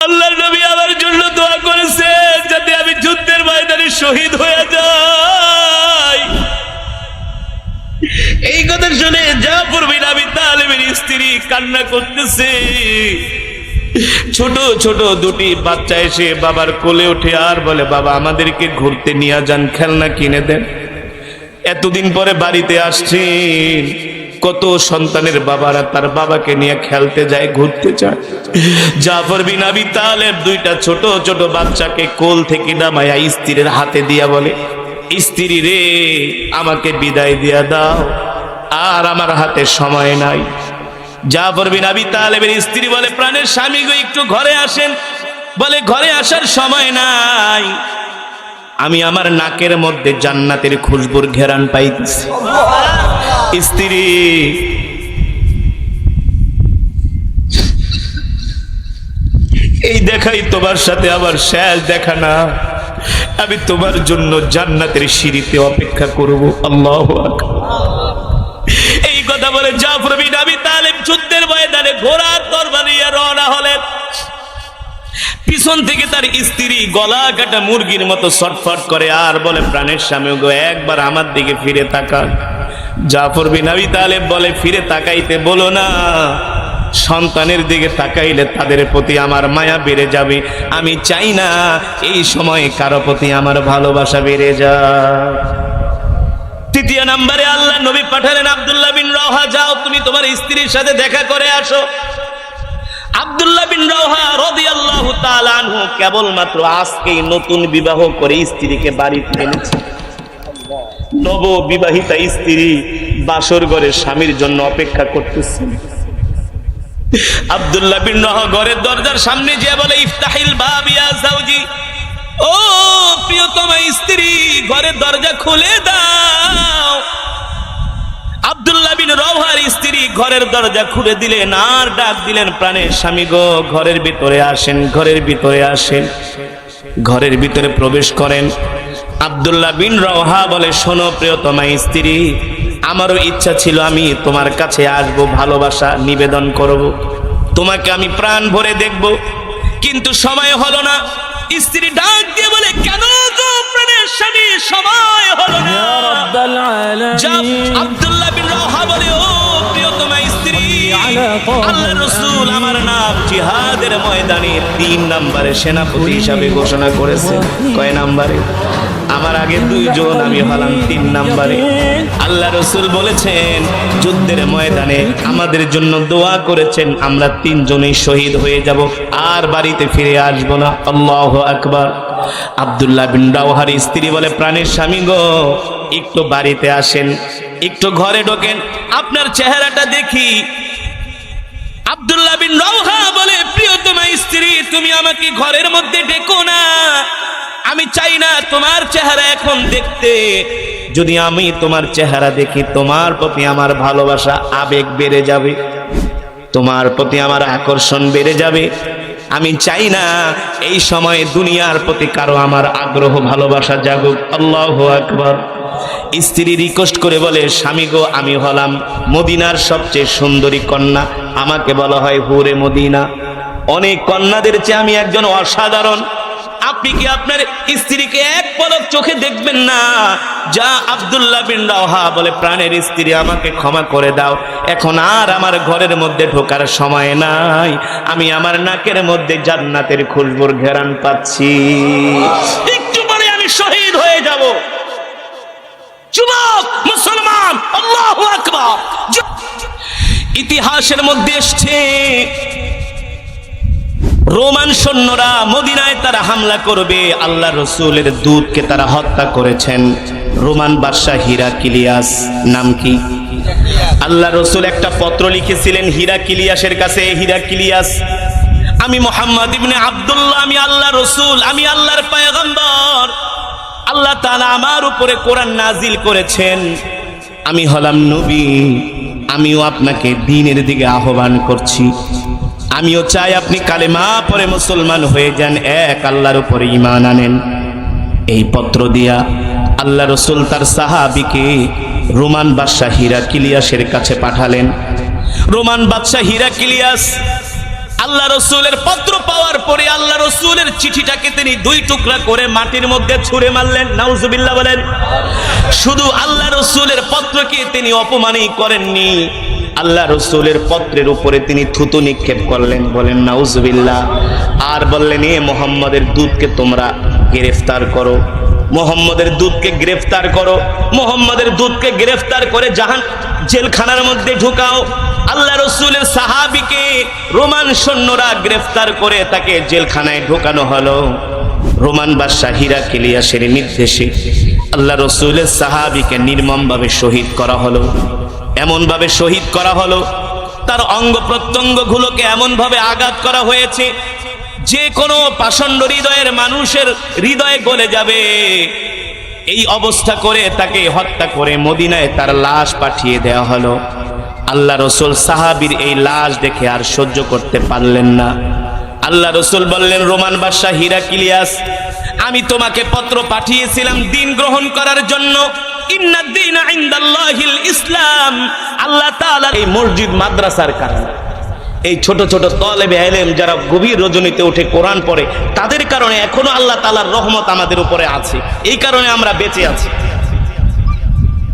আল্লাহর নবী আমার জন্য দোয়া করেছে যাতে আমি যুদ্ধের ময়দানে শহীদ হয়ে যাই। এই কথা শুনে জাফর বিন আবি তালেবের স্ত্রী কান্না করতেছে। ছোট ছোট দুটি বাচ্চা এসে বাবার কোলে উঠে আর বলে, বাবা আমাদেরকে ঘুরতে নিয়ে যান, খেলনা কিনে দেন। এতদিন পরে বাড়িতে আসছেন, কত সন্তানের বাবারা তার বাবাকে নিয়ে খেলতে যায়, ঘুরতে যায়। জাফর বিন আবি তালেব দুইটা ছোট ছোট বাচ্চাকে কোল থেকে নামায়া স্ত্রীর হাতে দিয়া বলে, স্ত্রী রে আমাকে বিদায় দিয়া দাও, আর আমার হাতে সময় নাই। জাফর বিন আবি তালেবের স্ত্রী বলে, প্রাণের স্বামী গো একটু ঘরে আসেন। বলে, ঘরে আসার সময় নাই, আমি আমার নাকের মধ্যে জান্নাতের খুশবুর ঘেরান পাইতেছি। স্ত্রী এই দেখাই তোমার সাথে আমার শেষ দেখা না, আমি তোমার জন্য জান্নাতের সিঁড়িতে অপেক্ষা করব। আল্লাহু আকবার। এই কথা বলে জাফর বিন আবি তালেব যুদ্ধের ময়দানে ঘোড়ার তরবারি নিয়ে রওনা হলেন। পিছন থেকে তার স্ত্রী গলা কাটা মুরগির মতো ছটফট করে আর বলে, প্রাণের স্বামী গো একবার আমার দিকে ফিরে তাকান। জাফর বিন আবি তালেব বলে, ফিরে তাকাইতে বলো না, সন্তানের দিকে তাকাইলে তাদের প্রতি আমার মায়া বেড়ে যাবে। আমি চাই না এই সময়ে কারো প্রতি আমার ভালোবাসা বেড়ে যাক। তৃতীয় নম্বরে আল্লাহ নবী পাঠালেন আব্দুল্লাহ বিন রওহা, যাও তুমি তোমার স্ত্রীর সাথে দেখা করে আসো। আব্দুল্লাহ বিন রওহা রাদিয়াল্লাহু তাআলা আনহু কেবলমাত্র আজকেই নতুন বিবাহ করে স্ত্রীকে বাড়িতে এনেছে। নব বিবাহিতা স্ত্রী বাসর ঘরে স্বামীর জন্য অপেক্ষা করতেছে। আব্দুল্লাহ বিন রওহা ঘরের দরজার সামনে যেয়ে বলে, ইফতাহিল বাব ইয়া যাওজি, ও প্রিয়তমা স্ত্রী ঘরের দরজা খুলে দাও। আব্দুল্লাহ বিন রওহার স্ত্রী ঘরের দরজা খুলে দিলেন আর ডাক দিলেন, প্রাণের স্বামী গো ঘরের ভিতরে আসেন, ঘরের ভিতরে আসেন। ঘরের ভিতরে প্রবেশ করেন। আব্দুল্লাহ বিন রওহা বলে, শোনো প্রিয়তমা স্ত্রী, আমারও ইচ্ছা ছিল আমি তোমার কাছে আসবো, ভালোবাসা নিবেদন করব, তোমাকে আমি প্রাণ ভরে দেখব, কিন্তু সময় হলো না। স্ত্রী ডাক দিয়ে বলে, কেন গো প্রাণের স্বামী সময় হলো না? আব্দুল্লাহ বিন রওহা বলে, ও প্রিয়তমা স্ত্রী, আল্লাহর রাসূল আমার নাম জিহাদের ময়দানে 3 নম্বরে সেনাপতি হিসাবে ঘোষণা করেছেন। কয় নম্বরে? আমার আগে 2 জন, আমি হলাম 3 নম্বরে। আল্লাহ রাসূল বলেছেন যুদ্ধের ময়দানে আমাদের জন্য দোয়া করেছেন, আমরা 3 জনই শহীদ হয়ে যাব, আর বাড়িতে ফিরে আসব না। আল্লাহু আকবার। আব্দুল্লাহ বিন রওহার স্ত্রী বলে, প্রাণের স্বামী গো একটু বাড়িতে আসেন, একটু ঘরে ঢোকেন, আপনার চেহারাটা দেখি। আব্দুল্লাহ বিন রওহা বলে, প্রিয়তমা স্ত্রী তুমি আমাকে ঘরের মধ্যে ডেকো না, আমি চাই না তোমার চেহারা এখন দেখতে। যদি আমি তোমার চেহারা দেখি তোমার প্রতি আমার ভালোবাসা আবেগ বেড়ে যাবে, তোমার প্রতি আমার আকর্ষণ বেড়ে যাবে। আমি চাই না এই সময়ে দুনিয়ার প্রতি কারো আমার আগ্রহ ভালোবাসা জাগুক। আল্লাহু আকবার। স্ত্রী রিকোয়েস্ট করে বলে, স্বামী গো আমি হলাম মদিনার সবচেয়ে সুন্দরী কন্যা, আমাকে বলা হয় হুরে মদিনা। অনেক কন্যাদের চেয়ে আমি একজন অসাধারণ। আপনি কি আপনার স্ত্রীকে এক পলক চোখে দেখবেন না? যা আব্দুল্লাহ বিন রওহা বলে, প্রাণের স্ত্রী আমাকে ক্ষমা করে দাও, এখন আর আমার ঘরের মধ্যে ঢোকার সময় নাই, আমি আমার নাকের মধ্যে জান্নাতের খুশবুর ঘেরান পাচ্ছি, একটু পরে আমি শহীদ হয়ে যাব। যুবক মুসলমান, আল্লাহু আকবার। ইতিহাসের মধ্যে এসেছে রোমান সৈন্যরা মদিনায় তারা হামলা করবে, আল্লাহ রসুলের দূতকে তারা হত্যা করেছেন। রোমান বাদশাহ হিরাক্লিয়াস, নাম কি? আল্লাহ রসুল একটা পত্র লিখেছিলেন হিরাক্লিয়াসের কাছে, হিরাক্লিয়াস আমি মুহাম্মদ ইবনে আব্দুল্লাহ, আমি আল্লাহ রসুল, আমি আল্লাহর পয়গম্বর, আল্লাহ তাআলা আমার উপরে কোরআন নাজিল করেছেন, আমি হলাম নবী, আমিও আপনাকে দ্বীনের দিকে আহ্বান করছি, আমিও চাই আপনি কালেমা পড়ে মুসলমান হয়ে যান, এক আল্লাহর উপরে ঈমান আনেন। এই পত্র দিয়া আল্লাহ রসুল তার সাহাবীকে রোমান বাদশাহ হিরাক্লিয়াসের কাছে পাঠালেন। রোমান বাদশাহ হিরাক্লিয়াস আল্লাহ রসুলের পত্র পাওয়ার পরে আল্লাহ রসুলের চিঠিটাকে তিনি দুই টুকরা করে মাটির মধ্যে ছুঁড়ে মারলেন। নাউজুবিল্লাহ বলেন। শুধু আল্লাহ রসুলের পত্রকে তিনি অপমানই করেননি, আল্লাহ রসুলের পত্রের উপরে তিনি থুতু নিক্ষেপ করলেন। বলেন নাউজুবিল্লাহ। আর বললেন, এ মুহাম্মদের দূতকে তোমরা গ্রেফতার করো, মুহাম্মদের দূতকে গ্রেফতার করো, মুহাম্মদের দূতকে গ্রেফতার করে জেলখানার মধ্যে ঢুকাও। আল্লাহ রসুলের সাহাবীকে রোমান সৈন্যরা গ্রেফতার করে তাকে জেলখানায় ঢোকানো হলো। রোমান বাদশা হিরাক্লিয়াসের নির্দেশে আল্লাহ রসুলের সাহাবীকে নির্মমভাবে শহীদ করা হলো। এমন ভাবে শহীদ করা হলো, তার অঙ্গ প্রত্যঙ্গ গুলোকে এমন ভাবে আঘাত করা হয়েছে যে কোনো পাষণ্ড হৃদয়ের মানুষের হৃদয়ে গলে যাবে। এই অবস্থা করে তাকে হত্যা করে মদিনায় তার লাশ পাঠিয়ে দেওয়া হলো। আল্লাহ রসুল সাহাবীর এই লাশ দেখে আর সহ্য করতে পারলেন না। আল্লাহ রসুল বললেন, রোমান বাদশা হিরাক্লিয়াস, আমি তোমাকে পত্র পাঠিয়েছিলাম দ্বীন গ্রহণ করার জন্য। ইন্নাদ-দীনা ইনদাল্লাহিল ইসলাম। আল্লাহ তাআলা এই মসজিদ মাদ্রাসার কারণে, এই ছোট ছোট তালেবে ইলম যারা গভীর রজনীতে উঠে কোরআন পড়ে, তাদের কারণে এখনো আল্লাহ তাআলার রহমত আমাদের উপরে আছে। এই কারণে আমরা বেঁচে আছি।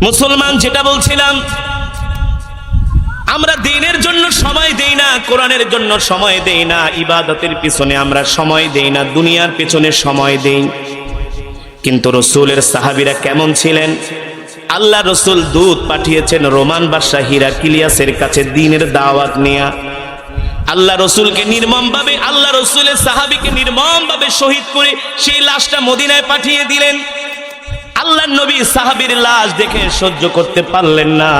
মুসলমান, যেটা বলছিলাম, আমরা দ্বীনের জন্য সময় দেই না, কোরআনের জন্য সময় দেই না, ইবাদতের পিছনে আমরা সময় দেই না, দুনিয়ার পিছনে সময় দেই। কিন্তু রসুলের সাহাবীরা কেমন ছিলেন? আল্লাহ রসুল দূত পাঠিয়েছেন রোমান বাদশা হিরাক্লিয়াসের কাছে দ্বীনের দাওয়াত নিয়ে। আল্লাহ রসুলকে নির্মমভাবে, আল্লাহ রসুলের সাহাবীকে নির্মমভাবে শহীদ করে সেই লাশটা মদিনায় পাঠিয়ে দিলেন। আল্লাহ নবী সাহাবীর লাশ দেখে সহ্য করতে পারলেন না।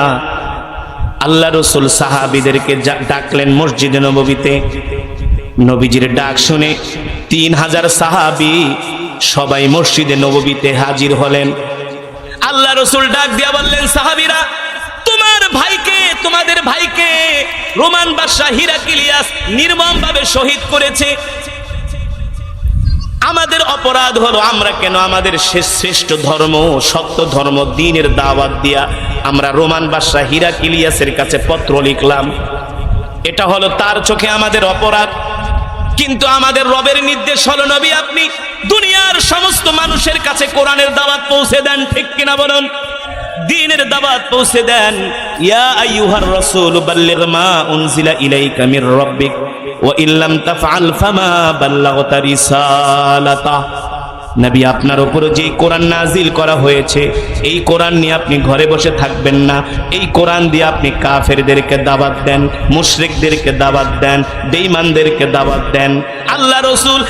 আল্লাহ রসুল সাহাবীদেরকে ডাকলেন মসজিদে নববীতে। নবীজির ডাক শুনে 3000 সাহাবী সবাই মসজিদে নববীতে হাজির হলেন। আল্লাহ রসুল ডাক দিয়া বললেন, সাহাবীরা, তোমাদের ভাইকে রোমান বাদশা হিরাক্লিয়াস নির্মমভাবে শহীদ করেছে। আমাদের অপরাধ হলো, আমরা কেন আমাদের শ্রেষ্ঠ ধর্ম, সত্য ধর্ম, দ্বীনের দাওয়াত দিয়া আমরা রোমান বাদশা হিরাক্লিয়াসের কাছে পত্র লিখলাম। এটা হলো তার চোখে আমাদের অপরাধ। কিন্তু আমাদের রবের নির্দেশ হলো, নবী আপনি দুনিয়ার সমস্ত মানুষের কাছে কোরআনের দাওয়াত পৌঁছে দেন। ঠিক কিনা বলুন? দ্বীনের দাওয়াত পৌঁছে দেন। ইয়া আইয়ুহার রাসূল বাল্লিগ মা উনজিলা ইলাইকা মির রাব্বিক ওয়া ইল্লাম তাফআল ফামা বাল্লাগতা রিসালাতা। নবী, আপনার উপরে যে কোরআন নাজিল করা হয়েছে, এই কোরআন নিয়ে আপনি ঘরে বসে থাকবেন না। এই কোরআন দিয়ে আপনি কাফেরদেরকে দাওয়াত দেন, মুশরিকদেরকে দাওয়াত দেন, বেঈমানদেরকে দাওয়াত দেন। আল্লাহ রসুল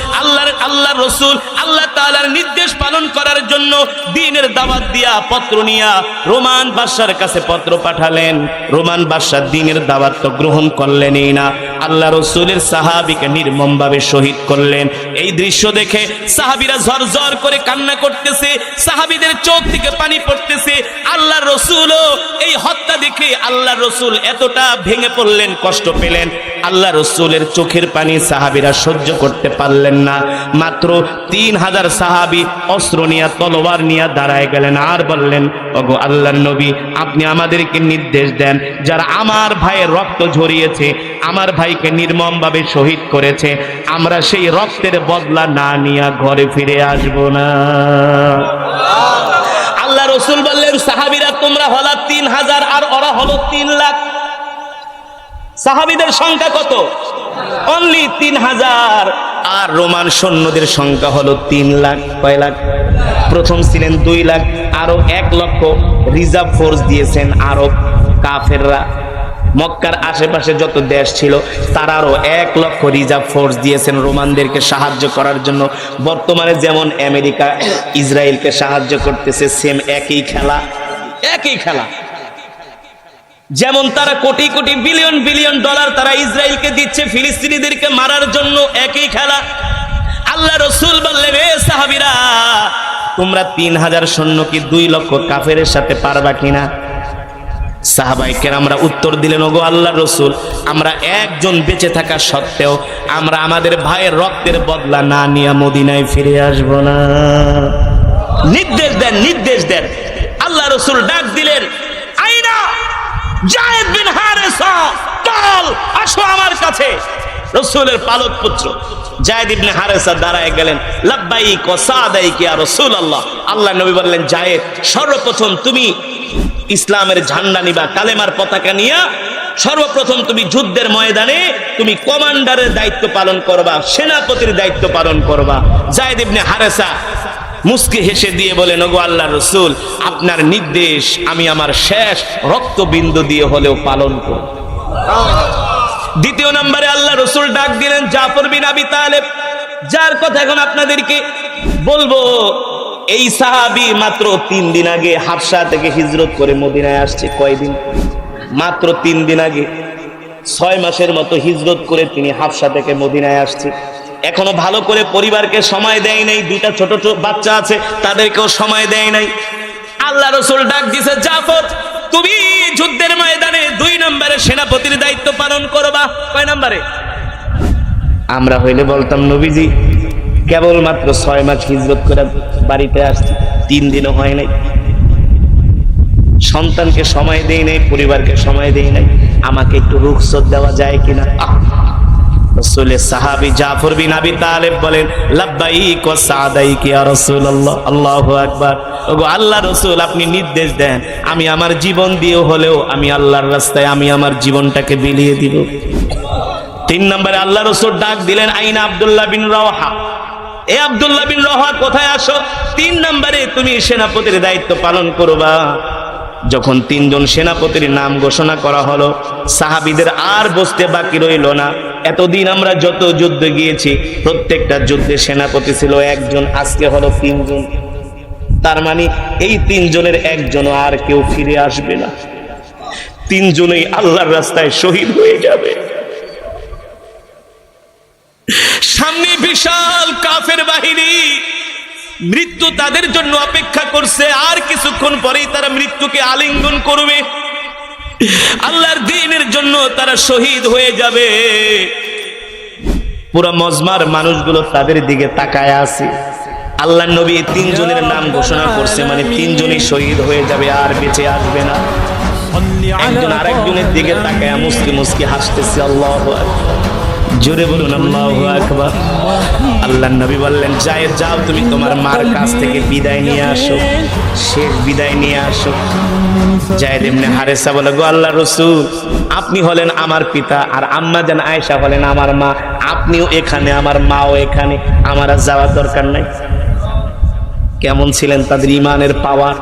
আল্লাহ তাআলার নির্দেশ পালন করার জন্য দ্বীনের দাওয়াত দিয়া পত্র নিয়া রোমান বাদশার কাছে পত্র পাঠালেন। রোমান বাদশা দ্বীনের দাওয়াত তো গ্রহণ করলেনই না, আল্লাহ রসুলের সাহাবীকে নির্মমভাবে শহীদ করলেন। এই দৃশ্য দেখে সাহাবীরা ঝরঝর করে কান্না করতেছে, সাহাবীদের চোখ থেকে পানি পড়তেছে। আল্লাহ রসুলও এই হত্যা দেখে আল্লাহ রসুল এতটা ভেঙে পড়লেন, কষ্ট পেলেন। আল্লাহ রসুলের চোখের পানি সাহাবীরা সহ্য করতে পারলেন না। মাত্র 3000 সাহাবী অস্ত্র নিয়ে, তলোয়ার নিয়ে দাঁড়ায় গেলেন আর বললেন, ওগো আল্লাহর নবী, আপনি আমাদেরকে নির্দেশ দেন, যারা আমার ভাইয়ের রক্ত ঝরিয়েছে, আমার ভাইকে নির্মমভাবে শহীদ করেছে, আমরা সেই রক্তের বদলা না নিয়ে ঘরে ফিরে আসব না। আল্লাহ রসুল বললেন, সাহাবীরা তোমরা হলা 3000 আর ওরা হলো 3 লাখ। সাহাবীদের সংখ্যা কত? অনলি 3000। আর রোমান সৈন্যদের সংখ্যা হলো 3 লাখ। কয় লাখ? প্রথম ছিলেন 2 লাখ, আরো 1 লক্ষ রিজার্ভ ফোর্স দিয়েছেন আরব কাফেররা। মক্কার আশেপাশে যত দেশ ছিল তারা আরো 1 লক্ষ রিজার্ভ ফোর্স দিয়েছেন রোমানদেরকে সাহায্য করার জন্য। বর্তমানে যেমন আমেরিকা ইসরায়েলকে সাহায্য করতেছে, সেম একই খেলা। যেমন তারা crore crore billion billion dollar তারা ইসরায়েলকে দিচ্ছে ফিলিস্তিনিদেরকে মারার জন্য, একই খেলা। আল্লাহ রসুল বললেন, এ সাহাবীরা, তোমরা 3000 সৈন্য কি 2 লক্ষ কাফেরের সাথে পারবা কিনা? সাহাবায়ে কেরামরা উত্তর দিলেন, ওগো আল্লাহর রাসূল, আমরা একজন বেঁচে থাকা সত্ত্বেও আমরা আমাদের ভাইয়ের রক্তের বদলা না নিয়ে মদিনায় ফিরে আসব না। নির্দেশ দেন। আল্লাহ রাসূল ডাক দিলেন, আইনা যায়েদ বিন হারেসা, চল আসো আমার কাছে। রাসূলের পালক পুত্র যায়েদ ইবনে হারেসা দাঁড়ায় গেলেন, লাব্বাইক ওয়া সাদাইক ইয়া রাসূলুল্লাহ। আল্লাহ নবী বললেন, যায়েদ, সর্বপ্রথম তুমি ইসলামের ঝান্ডা নিবা, কালেমার পতাকা নিয়া সর্বপ্রথম তুমি যুদ্ধের ময়দানে তুমি কমান্ডারের দায়িত্ব পালন করবা, সেনাপতির দায়িত্ব পালন করবা। যায়েদ ইবনে হারেসা মুস্কি হেসে দিয়ে বলেন, ওগো আল্লাহর রাসূল, আপনার নির্দেশ আমি আমার শেষ রক্তবিন্দু দিয়ে হলেও পালন করব। দ্বিতীয় নম্বরে আল্লাহ রাসূল ডাক দিলেন জাফর বিন আবি তালেব, যার কথা এখন আপনাদেরকে বলবো। এই সাহাবী মাত্র 3 দিন আগে হাবশা থেকে হিজরত করে মদিনায় আসছে। কয়দিন? মাত্র 3 দিন আগে। 6 মাসের মতো হিজরত করে তিনি হাবশা থেকে মদিনায় আসছে। এখনো ভালো করে পরিবারকে সময় দেয় নাই, 2টা ছোট ছোট বাচ্চা আছে, তাদেরকেও সময় দেয় নাই। আল্লাহ রাসূল ডাক দিয়েছে, জাফর, তুমি যুদ্ধের ময়দানে 2 নম্বরে সেনাপতির দায়িত্ব পালন করবা। কয় নম্বরে? আমরা হইলে বলতাম, নবীজি কেবল মাত্র 6 মাস হিজরত করে বাড়িতে আসছি, 3 দিনও হয় নাই, সন্তানকে সময় দেই নাই, পরিবারকে সময় দেই নাই, আমাকে একটু রুখসত দেওয়া যায় কিনা? রাসূলের সাহাবী জাফর বিন আবি তালেব বলেন, লাব্বাইক ওয়া সাদাইক ইয়া রাসূলুল্লাহ। আল্লাহু আকবার। ওগো আল্লাহর রাসূল, আপনি নির্দেশ দেন, আমি আমার জীবন দিয়ে হলেও আমি আল্লাহর রাস্তায় আমি আমার জীবনটাকে বিলিয়ে দিব। 3 নম্বরে আল্লাহ রাসূল ডাক দিলেন, আইনা আব্দুল্লাহ বিন রাওহা, এ আব্দুল্লাহ বিন রাওহা কোথায় আসো? 3 নম্বরে তুমি সেনাপতির দায়িত্ব পালন করবা। যখন 3 জন সেনাপতির নাম ঘোষণা করা হলো, সাহাবীদের আর বসতে বাকি রইল না। এতদিন আমরা যত যুদ্ধে গিয়েছি প্রত্যেকটা যুদ্ধে সেনাপতি ছিল একজন, আজকে হলো 3 জন। তার মানে এই 3 জনের একজনও আর কেউ ফিরে আসবে না, 3 জনেই আল্লাহর রাস্তায় শহীদ হয়ে যাবে। সামনে বিশাল কাফের বাহিনী, মৃত্যু তাদের জন্য অপেক্ষা করছে। আর কিছুক্ষণ পরেই তারা মৃত্যুকে আলিঙ্গন করবে, আল্লাহর দ্বীনের জন্য তারা শহীদ হয়ে যাবে। পুরো মজমার মানুষগুলো তাদের দিকে তাকায় আছে। আল্লাহর নবী 3 জনের নাম ঘোষণা করছে, মানে 3 জনই শহীদ হয়ে যাবে, আর বেঁচে আসবে না। একজন আরেকজনের দিকে তাকায় মুস্কি মুস্কি হাসতেছে। আল্লাহু আকবার, জোরে বলুন আল্লাহু আকবার। আল্লাহর নবী বললেন, যাও তুমি তোমার মার কাছ থেকে বিদায় নিয়ে আসো, শেষ বিদায় নিয়ে আসো। যায়েদ ইবনে হারেসা বলে, গো আল্লাহর রাসূল, আপনি হলেন আমার পিতা, আর আম্মা জান আয়েশা হলেন আমার মা, আপনিও এখানে, আমার মাও এখানে, আমার আর যাওয়ার দরকার নাই। কেমন ছিলেন তাদের ঈমানের পাওয়ার,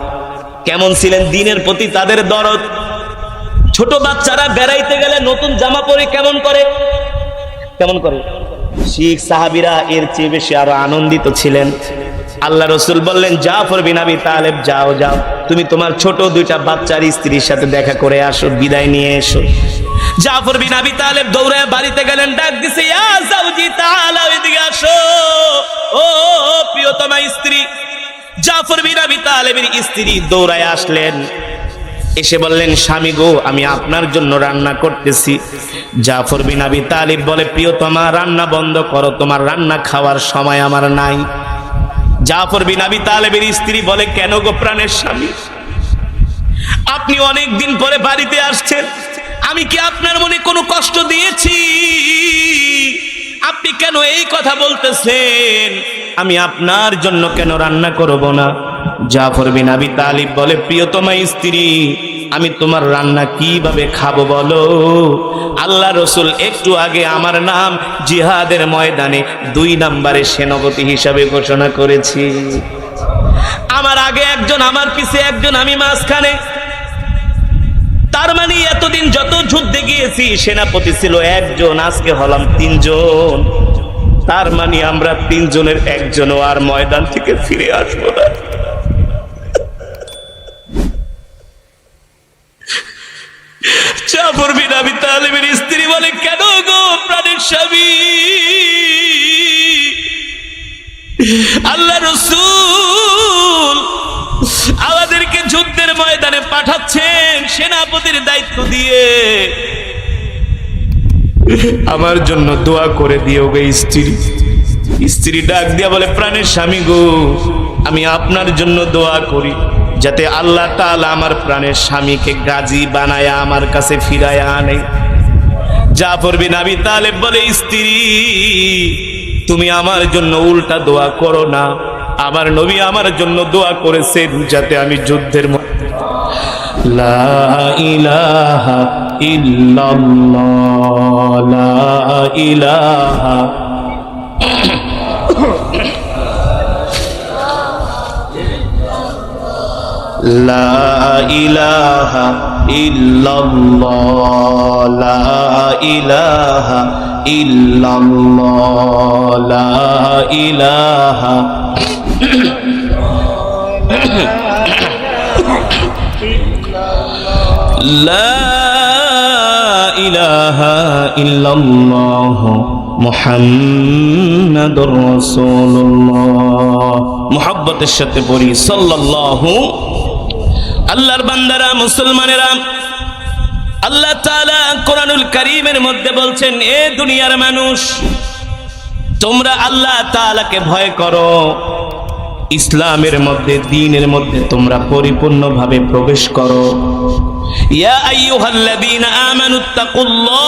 কেমন ছিলেন দ্বীনের প্রতি তাদের দরদ। ছোট বাচ্চারা বেড়াইতে গেলে নতুন জামা পরে কেমন করে, শিখ সাহাবীরা এর চেয়ে বেশি আরো আনন্দিত ছিলেন। আল্লাহ রাসূল বললেন, জাফর বিন আবি তালেব, যাও তুমি তোমার ছোট 2টা বাচ্চার স্ত্রীর সাথে দেখা করে আসো, বিদায় নিয়ে এসো। জাফর বিন আবি তালেব দৌড়ে বাড়িতে গেলেন, ডাক দিছে, ইয়া যাওজি তাআলা, এদিকে আসো, ও প্রিয়তমা স্ত্রী। জাফর বিন আবি তালেবের স্ত্রী দৌড়ায় আসলেন, এসে বললেন, স্বামী গো, আমি আপনার জন্য রান্না করতেছি। জাফর বিন আবি তালিব বলে, প্রিয়তমা, রান্না বন্ধ করো, তোমার রান্না খাওয়ার সময় আমার নাই। জাফর বিন আবি তালেবের স্ত্রী বলে, কেন গো প্রাণের স্বামী, আপনি অনেক দিন পরে বাড়িতে আসছেন, আমি কি আপনার মনে কোনো কষ্ট দিয়েছি? আপনি কেন এই কথা বলতেছেন? আমি আপনার জন্য কেন রান্না করব না? জাফর বিন আবি তালিব বলে, প্রিয়তমা স্ত্রী, আমি তোমার রান্না কিভাবে খাবো বলো? আল্লাহ রাসূল একটু আগে আমার নাম জিহাদের ময়দানে 2 নম্বরে সেনাপতি হিসাবে ঘোষণা করেছি। আমার আগে একজন, আমার পিছে একজন, আমি মাঝখানে। তার মানে এতদিন যত যুদ্ধে গিয়েছি সেনাপতি ছিল একজন, আজকে হলাম 3 জন। তার মানে আমরা 3 জনের একজনও আর ময়দান থেকে ফিরে আসবো না। জাফর বিন আবি তালেবের স্ত্রী বলে, কেন গো প্রাণের স্বামী, আল্লাহ রাসূল আমাদেরকে যুদ্ধের ময়দানে পাঠাচ্ছেন সেনাপতির দায়িত্ব দিয়ে, আমার জন্য দোয়া করে দিও গো স্ত্রী। স্ত্রী ডাক দিয়া বলে, প্রাণের স্বামী গো, আমি আপনার জন্য দোয়া করি যাতে আল্লাহ তাআলা আমার প্রাণের স্বামীকে গাজী বানায়া আমার কাছে ফিরায়া আনে। জাফর বিন আবি তালেব বলে, স্ত্রী তুমি আমার জন্য উল্টা দোয়া করো না, আমার নবী আমার জন্য দোয়া করেছেন যাতে আমি যুদ্ধের লা ইলাহা ইল্লাল্লাহ, লা ইলাহা লা ইলাহা ইল্লাল্লাহ, লা ইলাহা ইল্লাল্লাহ, লা ইলাহা লা ইলাহা ইল্লাল্লাহ মুহাম্মাদুর রাসূলুল্লাহ। মুহাব্বতের সাথে পড়ি সাল্লাল্লাহু। আল্লাহর বান্দারা, মুসলমানেরা, আল্লাহ তাআলা কোরআনুল কারীমের মধ্যে বলছেন, এ দুনিয়ার মানুষ, তোমরা আল্লাহ তাআলাকে ভয় করো, ইসলামের মধ্যে, দ্বীনের মধ্যে তোমরা পরিপূর্ণভাবে প্রবেশ করো। ইয়া আইয়ুহাল্লাযীনা আমানুত্তাকুল্লাহ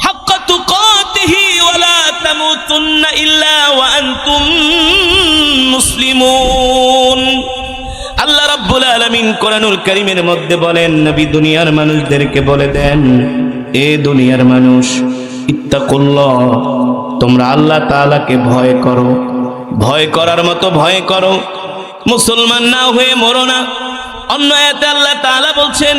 হাক্কা তুকাতিহি ওয়া লা তামুতুন্না ইল্লা ওয়া আনতুম মুসলিমুন। আল্লাহ রাব্বুল আলামিন কোরআনুল কারীমের মধ্যে বলেন, নবী দুনিয়ার মানুষদেরকে বলে দেন, এ দুনিয়ার মানুষ, ইত্তাকুল্লাহ, তোমরা আল্লাহ তাআলাকে ভয় করো, ভয় করার মতো ভয় করো, মুসলমান না হয়ে মরো না। অন্য আয়াতে আল্লাহ তাআলা বলছেন,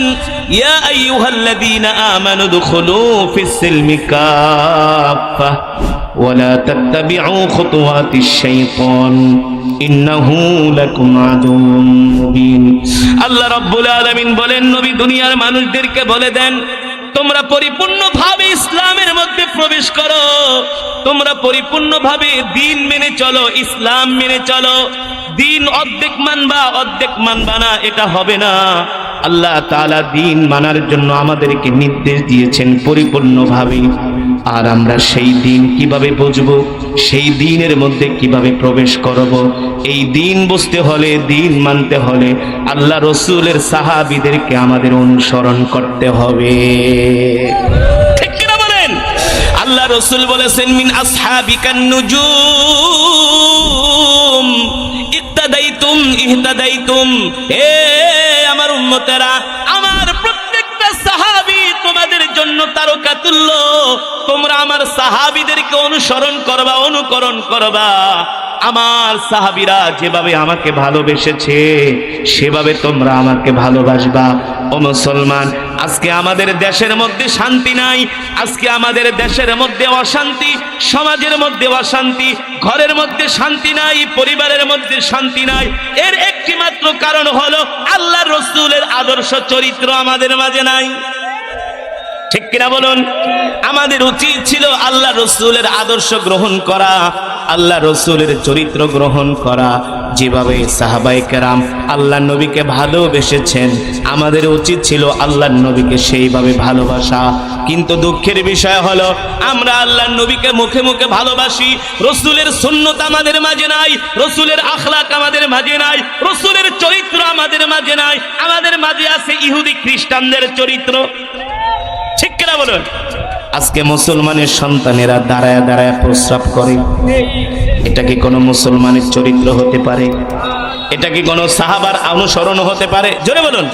ইয়া আইয়ুহাল্লাযীনা আমানু দুখুলু ফিস সিলমি কাফা ওয়া লা তাত্তাবিউ খুতুওয়াতিশ শাইতান ইন্নাহু লাকুম আদুউম মুবিন। আল্লাহ রাব্বুল আলামিন বলেন, নবী দুনিয়ার মানুষদেরকে বলে দেন, তোমরা পরিপূর্ণভাবে ইসলামের মধ্যে প্রবেশ করো, তোমরা পরিপূর্ণভাবে দ্বীন মেনে চলো, ইসলাম মেনে চলো। দ্বীন অর্ধেক মানবা অর্ধেক মানবা না, এটা হবে না। আল্লাহ তাআলা দ্বীন মানার জন্য আমাদেরকে নির্দেশ দিয়েছেন পরিপূর্ণভাবে। আর আমরা সেই দ্বীন কিভাবে বুঝবো, সেই দ্বীনের মধ্যে কিভাবে প্রবেশ করব? এই দ্বীন বুঝতে হলে, দ্বীন মানতে হলে আল্লাহ রসুলের সাহাবীদেরকে আমাদের অনুসরণ করতে হবে। ঠিক কিনা বলেন? আল্লাহ রসুল বলেছেন, মিন আসহাবিকান নুজুম ইক্তাদাইতুম ইহতাদাইতুম। হে আমার উম্মতেরা, আমার প্রত্যেকটা সাহাবী তোমাদের জন্য তারকা তুল্য। তোমরা আমার সাহাবীদেরকে অনুসরণ করবা, অনুকরণ করবা। আমার সাহাবীরা যেভাবে আমাকে ভালোবেসেছে সেভাবে তোমরা আমাকে ভালোবাসবা। ও মুসলমান, আজকে আমাদের দেশের মধ্যে শান্তি নাই, আজকে আমাদের দেশের মধ্যে অশান্তি, সমাজের মধ্যে অশান্তি, ঘরের মধ্যে শান্তি নাই, পরিবারের মধ্যে শান্তি নাই। এর একটি মাত্র কারণ হলো আল্লাহ রসুলের আদর্শ চরিত্র আমাদের মাঝে নাই। ঠিক কিনা বলুন? আমাদের উচিত ছিল আল্লাহ রসুলের আদর্শ গ্রহণ করা, আল্লাহ রসুলের চরিত্র গ্রহণ করা। যেভাবে সাহাবায়ে কেরাম আল্লাহ নবীকে ভালোবেসেছেন, আমাদের উচিত ছিল আল্লাহ নবীকে সেইভাবে ভালোবাসা। কিন্তু দুঃখের বিষয় হলো, আমরা আল্লাহ নবীকে মুখে মুখে ভালোবাসি, রসুলের সুন্নত আমাদের মাঝে নাই, রসুলের আখলাক আমাদের মাঝে নাই, রসুলের চরিত্র আমাদের মাঝে নাই। আমাদের মাঝে আছে ইহুদি খ্রিস্টানদের চরিত্র। ঠিক কিনা বলুন? আজকে মুসলমানের সন্তানেরা দাঁড়ায় দাঁড়ায় প্রস্রাব করে, এটা কি কোনো মুসলমানের চরিত্র হতে পারে? এটা কি কোনো সাহাবার অনুসরণ হতে পারে? জোরে বলুন।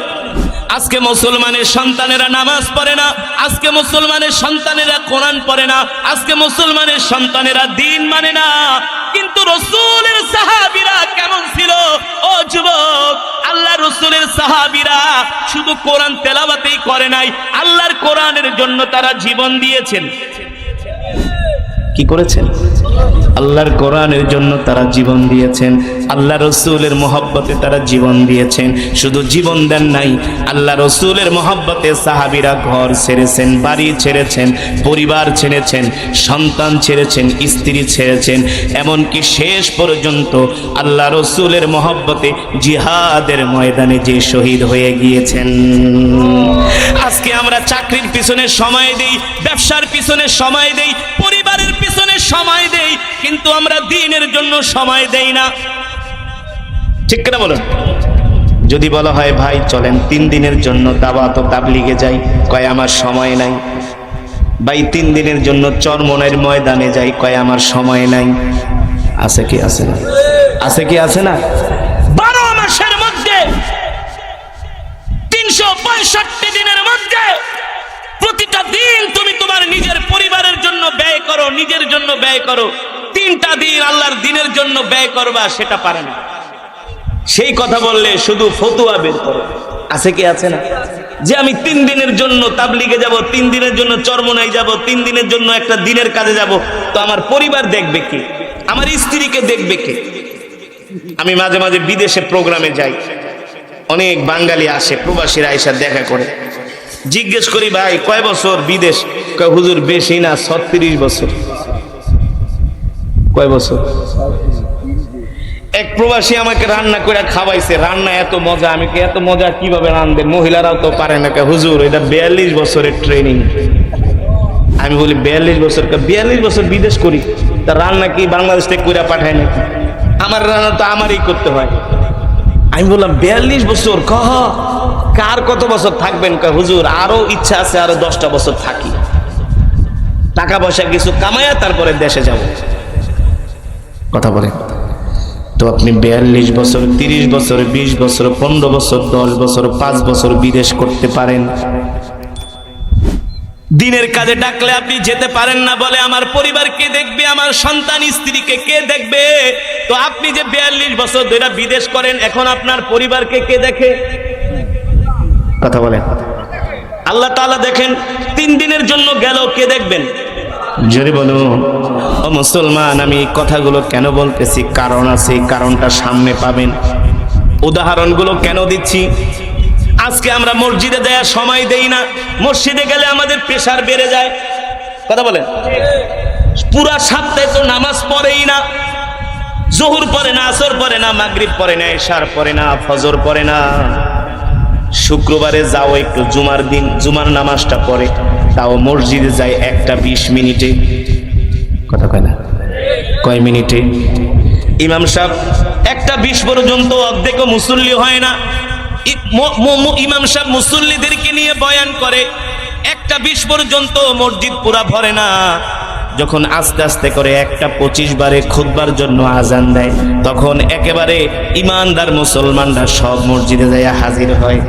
আজকে মুসলমানের সন্তানেরা নামাজ পড়ে না, আজকে মুসলমানের সন্তানেরা কোরআন পড়ে না, আজকে মুসলমানের সন্তানেরা দ্বীন মানে না। কিন্তু রসুলের সাহাবীরা কেমন ছিল? ও যুবক, আল্লাহ রসুলের সাহাবীরা শুধু কোরআন তেলাওয়াতেই করে নাই, আল্লাহর কোরআনের জন্য তারা জীবন দিয়েছেন। কি করেছেন? আল্লাহর কোরআনের জন্য তারা জীবন দিয়েছেন, আল্লাহ রসুলের মহব্বতে তারা জীবন দিয়েছেন। শুধু জীবন দেন নাই, আল্লাহ রসুলের মহব্বতে সাহাবীরা ঘর ছেড়েছেন, বাড়ি ছেড়েছেন, পরিবার ছেড়েছেন, সন্তান ছেড়েছেন, স্ত্রী ছেড়েছেন, এমনকি শেষ পর্যন্ত আল্লাহ রসুলের মহব্বতে জিহাদের ময়দানে যে শহীদ হয়ে গিয়েছেন। আজকে আমরা চাকরির পিছনে সময় দেই, ব্যবসার পিছনে সময় দেই, পরিবারের পিছনে সময় দেই, কিন্তু আমরা দ্বীনের জন্য সময় দেই না। ঠিক কিনা বলুন? যদি বলা হয় ভাই চলেন 3 দিনের জন্য দাওয়াত ও তাবলীগে যাই, কয় আমার সময় নাই। ভাই 3 দিনের জন্য চরমনের ময়দানে যাই, কয় আমার সময় নাই। আছে কি আছে না? আছে কি আছে না? 12 মাসের মধ্যে 365 দিনের মধ্যে প্রতিটা দিন তুমি তোমার নিজের পরিবারের জন্য ব্যয় করো, নিজের জন্য ব্যয় করো। 3টা দিন আল্লাহর দিনের জন্য ব্যয় করবা, সেটা পারে না। সেই কথা বললে শুধু ফতুয়া বের করো। আছে কি আছে না? যে আমি 3 দিনের জন্য তাবলীগে যাব, 3 দিনের জন্য চরমনায় যাব, 3 দিনের জন্য একটা দিনের কাজে যাব, তো আমার পরিবার দেখবে কে? আমার স্ত্রীকে দেখবে কে? আমি মাঝে মাঝে বিদেশে প্রোগ্রামে যাই, অনেক বাঙালি আসে, প্রবাসীরা এসে দেখা করে। জিজ্ঞেস করি ভাই কয় বছর বিদেশ? কয় হুজুর বেশি না, 36 বছর। কয় বছর? এক প্রবাসী আমাকে রান্না করে খাওয়াইছে, রান্না এত মজা। আমি কি এত মজা কিভাবে রান্ধে? মহিলারাও তো পারে না। হুজুর এটা 42 বছরের ট্রেনিং। আমি বলি 42 বছর? 42 বছর বিদেশ করি, তা রান্না কি বাংলাদেশ থেকে করে পাঠায় নাকি? আমার রান্না তো আমারই করতে হয়। আমি বললাম 42 বছর? কহ কার কত বছর থাকবেন? হুজুর আরো ইচ্ছা আছে, আরো 10টা বছর থাকি, টাকা পয়সা কিছু কামায়া তারপরে দেশে যাব। কথা বলে তো আপনি 42 বছর, 30 বছর, 20 বছর, 15 বছর, 10 বছর, 5 বছর বিদেশ করতে পারেন। দিনের কাজে ডাকলে আপনি যেতে পারেন না, বলে আমার পরিবার কে দেখবে, আমার সন্তান স্ত্রীকে কে দেখবে? তো আপনি যে 42 বছর ধরে বিদেশ করেন, এখন আপনার পরিবারকে কে দেখে? কথা বলেন। আল্লাহ তাআলা দেখেন। 3 দিনের জন্য গেল, কে দেখবেন? জোরে বলুন। ও মুসলমান, আমি এই কথাগুলো কেন বলতেছি? কারণ আছে, কারণটা সামনে পাবেন। উদাহরণগুলো কেন দিচ্ছি? আজকে আমরা মসজিদে দেওয়ার সময় দেই না, মসজিদে গেলে আমাদের প্রেসার বেড়ে যায়। কথা বলেন। পুরা সপ্তাহে তো নামাজ পড়েই না, জোহর পড়ে না, আসর পড়ে না, মাগরিব পড়ে না, ইশার পড়ে না, ফজর পড়ে না। শুক্রবারে যাও একটু, জুমার দিন জুমার নামাজটা পড়ে, তাও মসজিদে যায় 1টা 20 মিনিটে। কথা কয় না? কয় মিনিটে? ইমাম সাহেব 1টা 20 পর্যন্ত অর্ধেকও মুসল্লি হয় না। ইমাম সাহেব মুসল্লিদেরকে নিয়ে বয়ান করে, 1টা 20 পর্যন্ত মসজিদ পুরা ভরে না। যখন আস্তে আস্তে করে 1টা 25 বারে খুতবার জন্য আজান দেয়, তখন একেবারে ইমানদার মুসলমানরা সব মসজিদে যাইয়া হাজির হয়।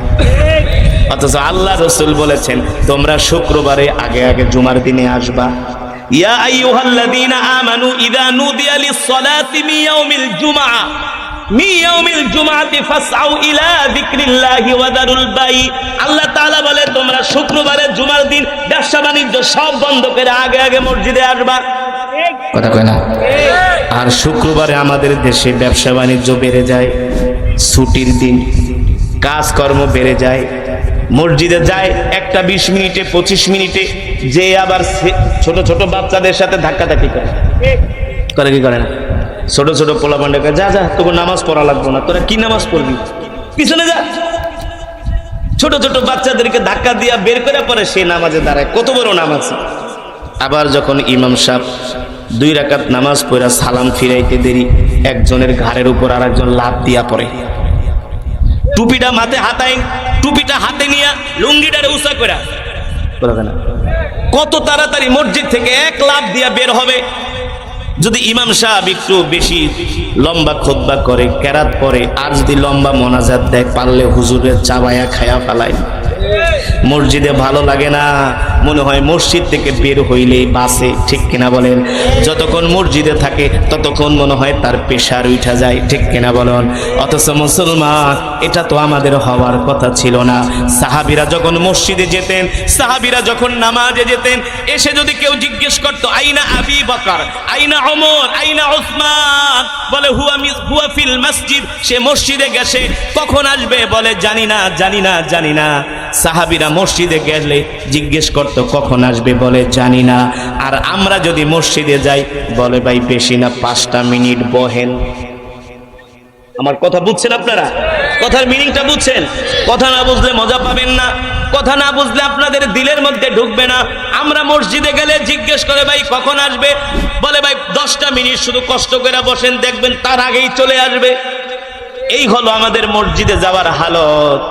অথচ আল্লাহ রাসূল বলেছেন তোমরা শুক্রবারে আগে আগে জুমার দিনে আসবা। ইয়া আইয়ুহাল্লাযীনা আমানু ইযা নুদিয়া লিস-সালাতি মিন ইয়াউমিল জুমআতি ফাসআউ ইলা যিকরিল্লাহি ওয়া দারুল বাই। আল্লাহ তাআলা বলে তোমরা শুক্রবারে জুমার দিন ব্যবসা বাণিজ্য সব বন্ধ করে আগে আগে মসজিদে আসবা। কথা কয় না? আর শুক্রবারে আমাদের দেশে ব্যবসা বাণিজ্য বেড়ে যায়, ছুটির দিন, কাজকর্ম বেড়ে যায়। মসজিদে যায় 1টা 20 মিনিটে, 25 মিনিটে, যে আবার ছোট ছোট বাচ্চাদের সাথে ধাক্কাধাক্কি করে। করে কি করে না? ছোট ছোট পোলাপান্ডাকে যা যা তোকে নামাজ পড়া লাগবে না, তোরা কি নামাজ পড়বি, পিছনে যা। ছোট ছোট বাচ্চাদেরকে ধাক্কা দিয়া বের করে পরে সে নামাজে দাঁড়ায়। কত বড় নামাজ! আবার যখন ইমাম সাহেব 2 রাকাত নামাজ পড়া সালাম ফিরাইতে দেরি, একজনের ঘাড়ের উপর আর একজন লাফ দিয়া পড়ে। টুপিটা মাথায় হাতায়, টুপিটা হাতে নিয়ে লুঙ্গিটারে উঁচা করে কত তাড়াতাড়ি মসজিদ থেকে 1 লাফ দিয়া বের হবে। যদি ইমাম সাহেব একটু বেশি লম্বা খুতবা করে, কেরাত পড়ে, আর যদি লম্বা মোনাজাত দেয়, পারলে হুজুরের চাবায়া খায়া ফেলায়। মসজিদে ভালো লাগে না, মনে হয় মসজিদ থেকে বের হইলেই বাসে। ঠিক কিনা বলেন? যতক্ষণ মসজিদে থাকে ততক্ষণ মনে হয় তার প্রেসার উঠা যায়। ঠিক কিনা বলেন? অথচ মুসলমান, এটা তো আমাদের হওয়ার কথা ছিল না। সাহাবীরা যখন মসজিদে যেতেন, সাহাবীরা যখন নামাজে যেতেন, এসে যদি কেউ জিজ্ঞেস করতো আইনা আবি বকর, আইনা ওমর, আইনা উসমান, বলে হুয়া ফিল মসজিদ, সে মসজিদে গেছে। কখন আসবে? বলে জানি না, জানি না, জানি না। সাহাবীরা মসজিদে গেলে জিজ্ঞেস করতো কখন আসবে? বলে জানি না। আর আমরা যদি মসজিদে যাই, বলে ভাই বেশি না 5টা মিনিট বহেন। আমার কথা বুঝছেন আপনারা? কথার মিনিংটা বুঝছেন? কথা না বুঝলে মজা পাবেন না, কথা না বুঝলে আপনাদের দিলের মধ্যে ঢুকবে না। আমরা মসজিদে গেলে জিজ্ঞেস করে ভাই কখন আসবে? বলে ভাই 10টা মিনিট শুধু কষ্ট করে বসেন, দেখবেন তার আগেই চলে আসবে। এই হলো আমাদের মসজিদে যাওয়ার হালত।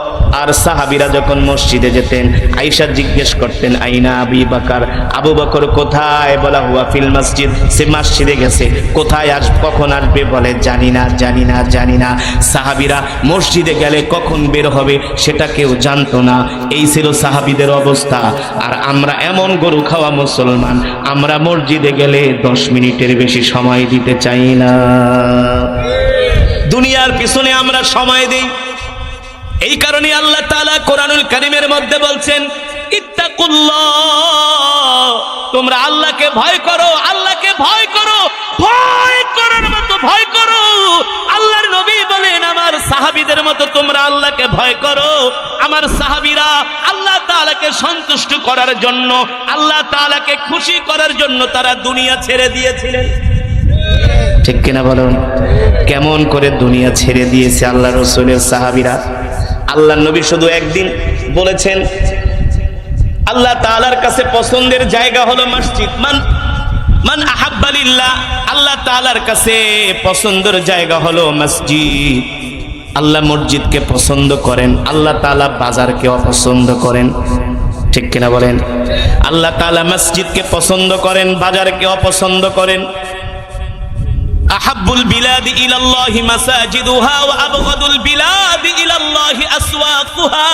আর সাহাবীরা যখন মসজিদে যেতেন, আয়েশা জিজ্ঞেস করতেন আইনা আবু বকর, আবু বকর কোথায়? বলা হুয়া ফিল মসজিদ, সে মসজিদে গেছে। কোথায় কখন আসবে? বলে জানি না, জানি না, জানি না। সাহাবীরা মসজিদে গেলে কখন বের হবে সেটা কেউ জানতো না। এই ছিল সাহাবীদের অবস্থা। আর আমরা এমন গরু খাওয়া মুসলমান, আমরা মসজিদে গেলে 10 মিনিটের বেশি সময় দিতে চাই না। দুনিয়ার পিছনে আমরা সময় দেই। এই কারণে আল্লাহ তাআলা কোরআনুল কারীমের মধ্যে বলছেন ইত্তাকুল্লাহ, তোমরা আল্লাহকে ভয় করো, আল্লাহকে ভয় করো, ভয় করার মতো ভয় করো। আল্লাহর নবী বলেন আমার সাহাবীদের মতো তোমরা আল্লাহকে ভয় করো। আমার সাহাবীরা আল্লাহ তাআলাকে সন্তুষ্ট করার জন্য, আল্লাহ তাআলাকে খুশি করার জন্য তারা দুনিয়া ছেড়ে দিয়েছিলেন। ঠিক কিনা বলুন? কেমন করে দুনিয়া ছেড়ে দিয়েছে আল্লাহ রাসূলের সাহাবীরা। আল্লাহ নবী শুধু একদিন বলেছেন আল্লাহ তাআলার কাছে পছন্দের জায়গা হলো মসজিদ। মান আহাব্বা লিল্লাহ, আল্লাহ তাআলার কাছে পছন্দের জায়গা হলো মসজিদ। আল্লাহ মসজিদকে পছন্দ করেন, আল্লাহ তাআলা বাজারকে অপছন্দ করেন। ঠিক কিনা বলেন? আল্লাহ তাআলা মসজিদকে পছন্দ করেন, বাজারকে অপছন্দ করেন। আহাব্বুল বিলাদি ইলাল্লাহি মাসাজিদুহা ওয়া আবগাদুল বিলাদি ইলাল্লাহি আসওয়াকুহা।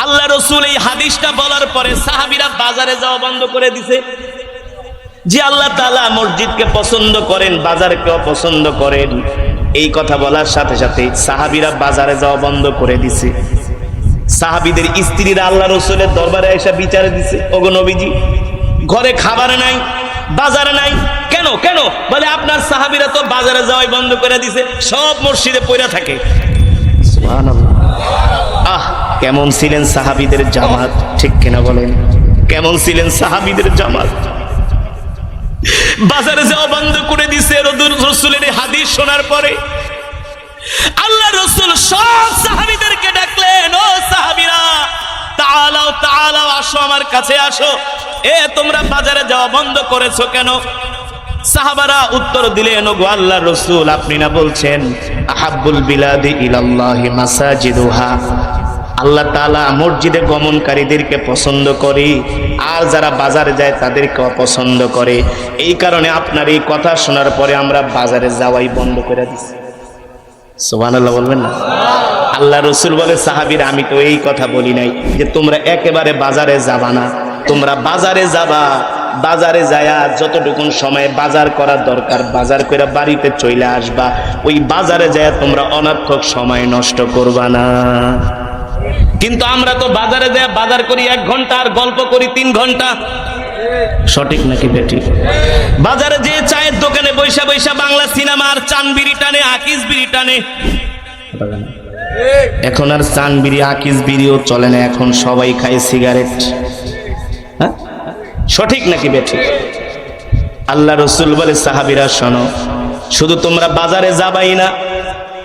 আল্লাহ রাসূল এই হাদিসটা বলার পরে সাহাবীরা বাজারে যাওয়া বন্ধ করে দিয়েছে। যে আল্লাহ তাআলা মসজিদকে পছন্দ করেন, বাজারকে অপছন্দ করেন, এই কথা বলার সাথে সাথে সাহাবীরা বাজারে যাওয়া বন্ধ করে দিয়েছে। সাহাবীদের স্ত্রীরা আল্লাহ রাসূলের দরবারে এসে বিচারে দিয়েছে, ওগো নবীজি ঘরে খাবার নাই, বাজার নাই। কেন কেন? বলে আপনার সাহাবীরা তো বাজারে যাওয়াই বন্ধ করে দিয়েছে, সব মসজিদে পড়ে থাকে। সুবহানাল্লাহ। আহ, কেমন ছিলেন সাহাবীদের জামাত! ঠিক কিনা বলেন? কেমন ছিলেন সাহাবীদের জামাত! বাজারে যাওয়া বন্ধ করে দিয়েছে। রাসূলের এই হাদিস শোনার পরে আল্লাহ রাসূল সব সাহাবীদেরকে ডাকলেন, ও সাহাবীরা তাআলাও তাআলাও, আসো আমার কাছে আসো। তোমরা বাজারে যাওয়া বন্ধ করেছো কেন? সাহাবারা উত্তর দিলেন, ওগো আল্লাহর রাসূল, আপনি না বলছেন আহাব্বুল বিলাদি ইলাল্লাহি মাসাজিদুহা, আল্লাহ তাআলা মসজিদে গমনকারীদেরকে পছন্দ করে, আর যারা বাজারে যায় তাদেরকে অপছন্দ করে। এই কারণে আপনার এই কথা শোনার পরে আমরা বাজারে যাওয়াই বন্ধ করে দিছি। সুবহানাল্লাহ বলবেন না? আল্লাহ রাসূল বলে, সাহাবীরা আমি তো এই কথা বলি নাই যে তোমরা একেবারে বাজারে যাবা না। তোমরা বাজারে যাবা, বাজারে যায়া যতটুকুন সময় বাজার করার দরকার বাজার করে বাড়িতে চলে আসবা। ওই বাজারে যায়া তোমরা অনর্থক সময় নষ্ট করবা না। কিন্তু আমরা তো বাজারে যায়া বাজার করি 1 ঘন্টা, আর গল্প করি 3 ঘন্টা। সঠিক নাকি বেঠিক? বাজারে যে চায়ের দোকানে বৈশা বৈশা বাংলা সিনেমা আর চান বিড়ি টানে, আকিস বিড়ি টানে। এখন আর চান বিড়ি আকিস বিড়িও চলে না, এখন সবাই খায় সিগারেট। হ্যাঁ, সঠিক নাকি বেঠিক? আল্লাহ রাসূল বলে, সাহাবীরা শোনো, শুধু তোমরা বাজারে যাবাই না,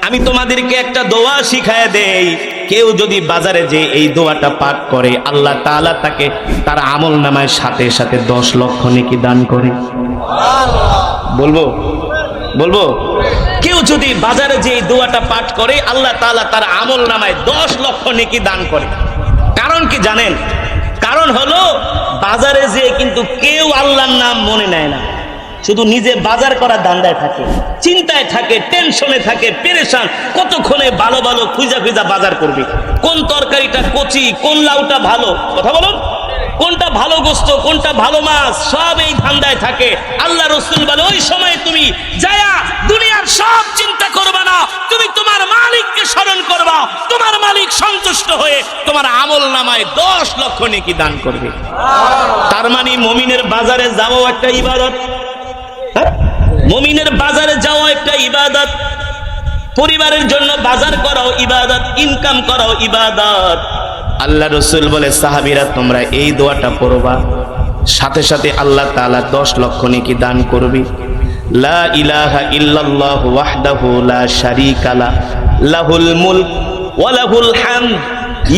আমি তোমাদেরকে একটা দোয়া শিখায় দেই। কেউ যদি বাজারে যে এই দোয়াটা পাঠ করে, আল্লাহ তাআলা তাকে তার আমল নামায় সাথে সাথে 10 লক্ষ নেকি দান করে। বলবো বলবো কেউ যদি বাজারে যে এই দোয়াটা পাঠ করে, আল্লাহ তাআলা তার আমল নামায় 10 লক্ষ নেকি দান করে। কারণ কি জানেন? কারণ হলো বাজারে যে কিন্তু কেউ আল্লাহর নাম মনে নেয় না, শুধু নিজে বাজার করার ধান্দায় থাকে, চিন্তায় থাকে, টেনশনে থাকে, পেরেশান। কতক্ষণে ভালো ভালো খুঁজা খুঁজা বাজার করবে, কোন তরকারিটা কচি, কোন লাউটা ভালো, কথা বলুন, কোনটা ভালো গোস্ত, কোনটা ভালো মাছ, সব এই ধান্দায় থাকে। আল্লাহ রাসূল বলে, ওই সময় তুমি যায়া দুনিয়ার সব চিন্তা করবা না, তুমি তোমার মালিককে স্মরণ করবা। তোমার মালিক সন্তুষ্ট হয়ে তোমার আমল নামায় 10 লক্ষ নেকি দান করবে। তার মানে মুমিনের বাজারে যাওয়া একটা ইবাদত। মুমিনের বাজারে যাওয়া একটা ইবাদত, পরিবারের জন্য বাজার করাও ইবাদত, ইনকাম করাও ইবাদত। আল্লাহ রাসূল বলে, সাহাবীরা তোমরা এই দোয়াটা পড়বা, সাথে সাথে আল্লাহ তাআলা 10 লক্ষ নেকি দান করবে। লা ইলাহা ইল্লাল্লাহু ওয়াহদাহু লা শারীকা লা, লাহুল মুলক ওয়া লাহুল হামদ,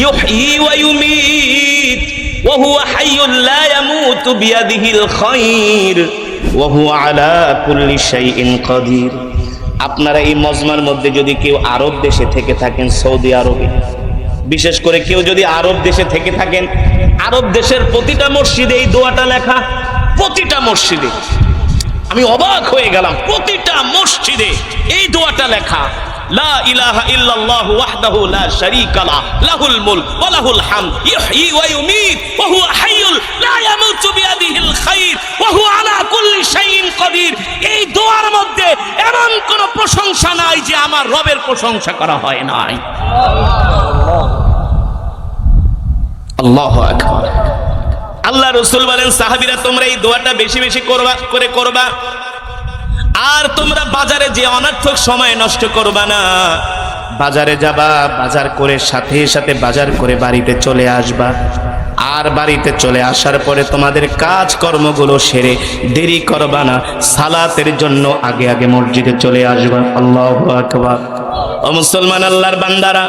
ইউহয়ী ওয়া ইউমীত ওয়া হুয়া হাইয়্যুন লা ইয়ামুতু বিয়াদিহিল খায়র ওয়া হুয়া আলা কুল্লি শাইইন কাদির। আপনারা এই মজমার মধ্যে যদি কেউ আরব দেশে থেকে থাকেন, সৌদি আরবে বিশেষ করে কেউ যদি আরব দেশে থেকে থাকেন, আরব দেশের প্রতিটা মসজিদে এই দোয়াটা লেখা, প্রতিটা মসজিদে। আমি অবাক হয়ে গেলাম, প্রতিটা মসজিদে এই দোয়াটা লেখা, লা ইলাহা ইল্লাল্লাহু ওয়াহদাহু লা শারীকা লাহু লাহুল মুলক ওয়া লাহুল হামদ ইহয়ী ওয়া ইউমীত ওয়া হুয়া হাইয়ুল লা ইয়ামুতু বিয়াদিহিল খায়র ওয়া হুয়া আলা কুল্লি শাইইন কাদির। এই দোয়ার মধ্যে এমন কোন প্রশংসা নাই যে আমার রবের প্রশংসা করা হয় নাই। আল্লাহু আকবার। আল্লাহ রাসূল বলেন, সাহাবীরা তোমরা এই দোয়াটা বেশি বেশি করবা, আর তোমরা বাজারে যে অনর্থক সময় নষ্ট করবা না। বাজারে যাবা, বাজার করে সাথে সাথে বাজার করে বাড়িতে চলে আসবা, আর বাড়িতে চলে আসার পরে তোমাদের কাজ কর্মগুলো সেরে দেরি করবা না, সালাতের জন্য আগে আগে মসজিদে চলে আসবা। আল্লাহু আকবার। ও মুসলমান, আল্লাহর বান্দারা,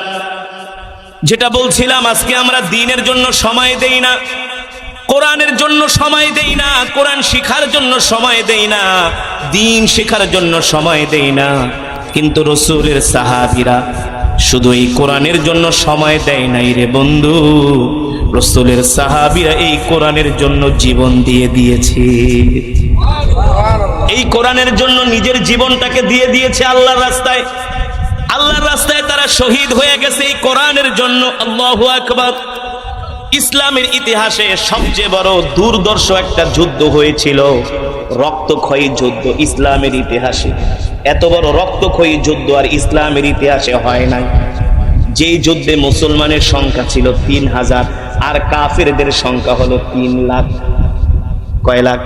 যেটা বলছিলাম, আজকে আমরা দ্বীনের জন্য সময় দেই না, কোরআনের জন্য সময় দেই না, কোরআন শিখার জন্য সময় দেই না, দ্বীন শেখার জন্য সময় দেই না। কিন্তু রাসূলের সাহাবীরা শুধু এই কোরআনের জন্য সময় দেয় নাই রে বন্ধু, রাসূলের সাহাবীরা এই কোরআনের জন্য জীবন দিয়ে দিয়েছে। এই কোরআনের জন্য নিজের জীবনটাকে দিয়ে দিয়েছে আল্লাহর রাস্তায়। আল্লাহর রাস্তায় তারা শহীদ হয়ে গেছে এই কোরআনের জন্য। আল্লাহু আকবার। ইসলামের ইতিহাসে সবচেয়ে বড় দুর্দর্শ একটা যুদ্ধ হয়েছিল, রক্তক্ষয়ী যুদ্ধ। ইসলামের ইতিহাসে এত বড় রক্তক্ষয়ী যুদ্ধ আর ইসলামের ইতিহাসে হয় নাই। যেই যুদ্ধে মুসলমানের সংখ্যা ছিল 3000 আর কাফেরদের সংখ্যা হলো 3 লাখ। কয় লাখ?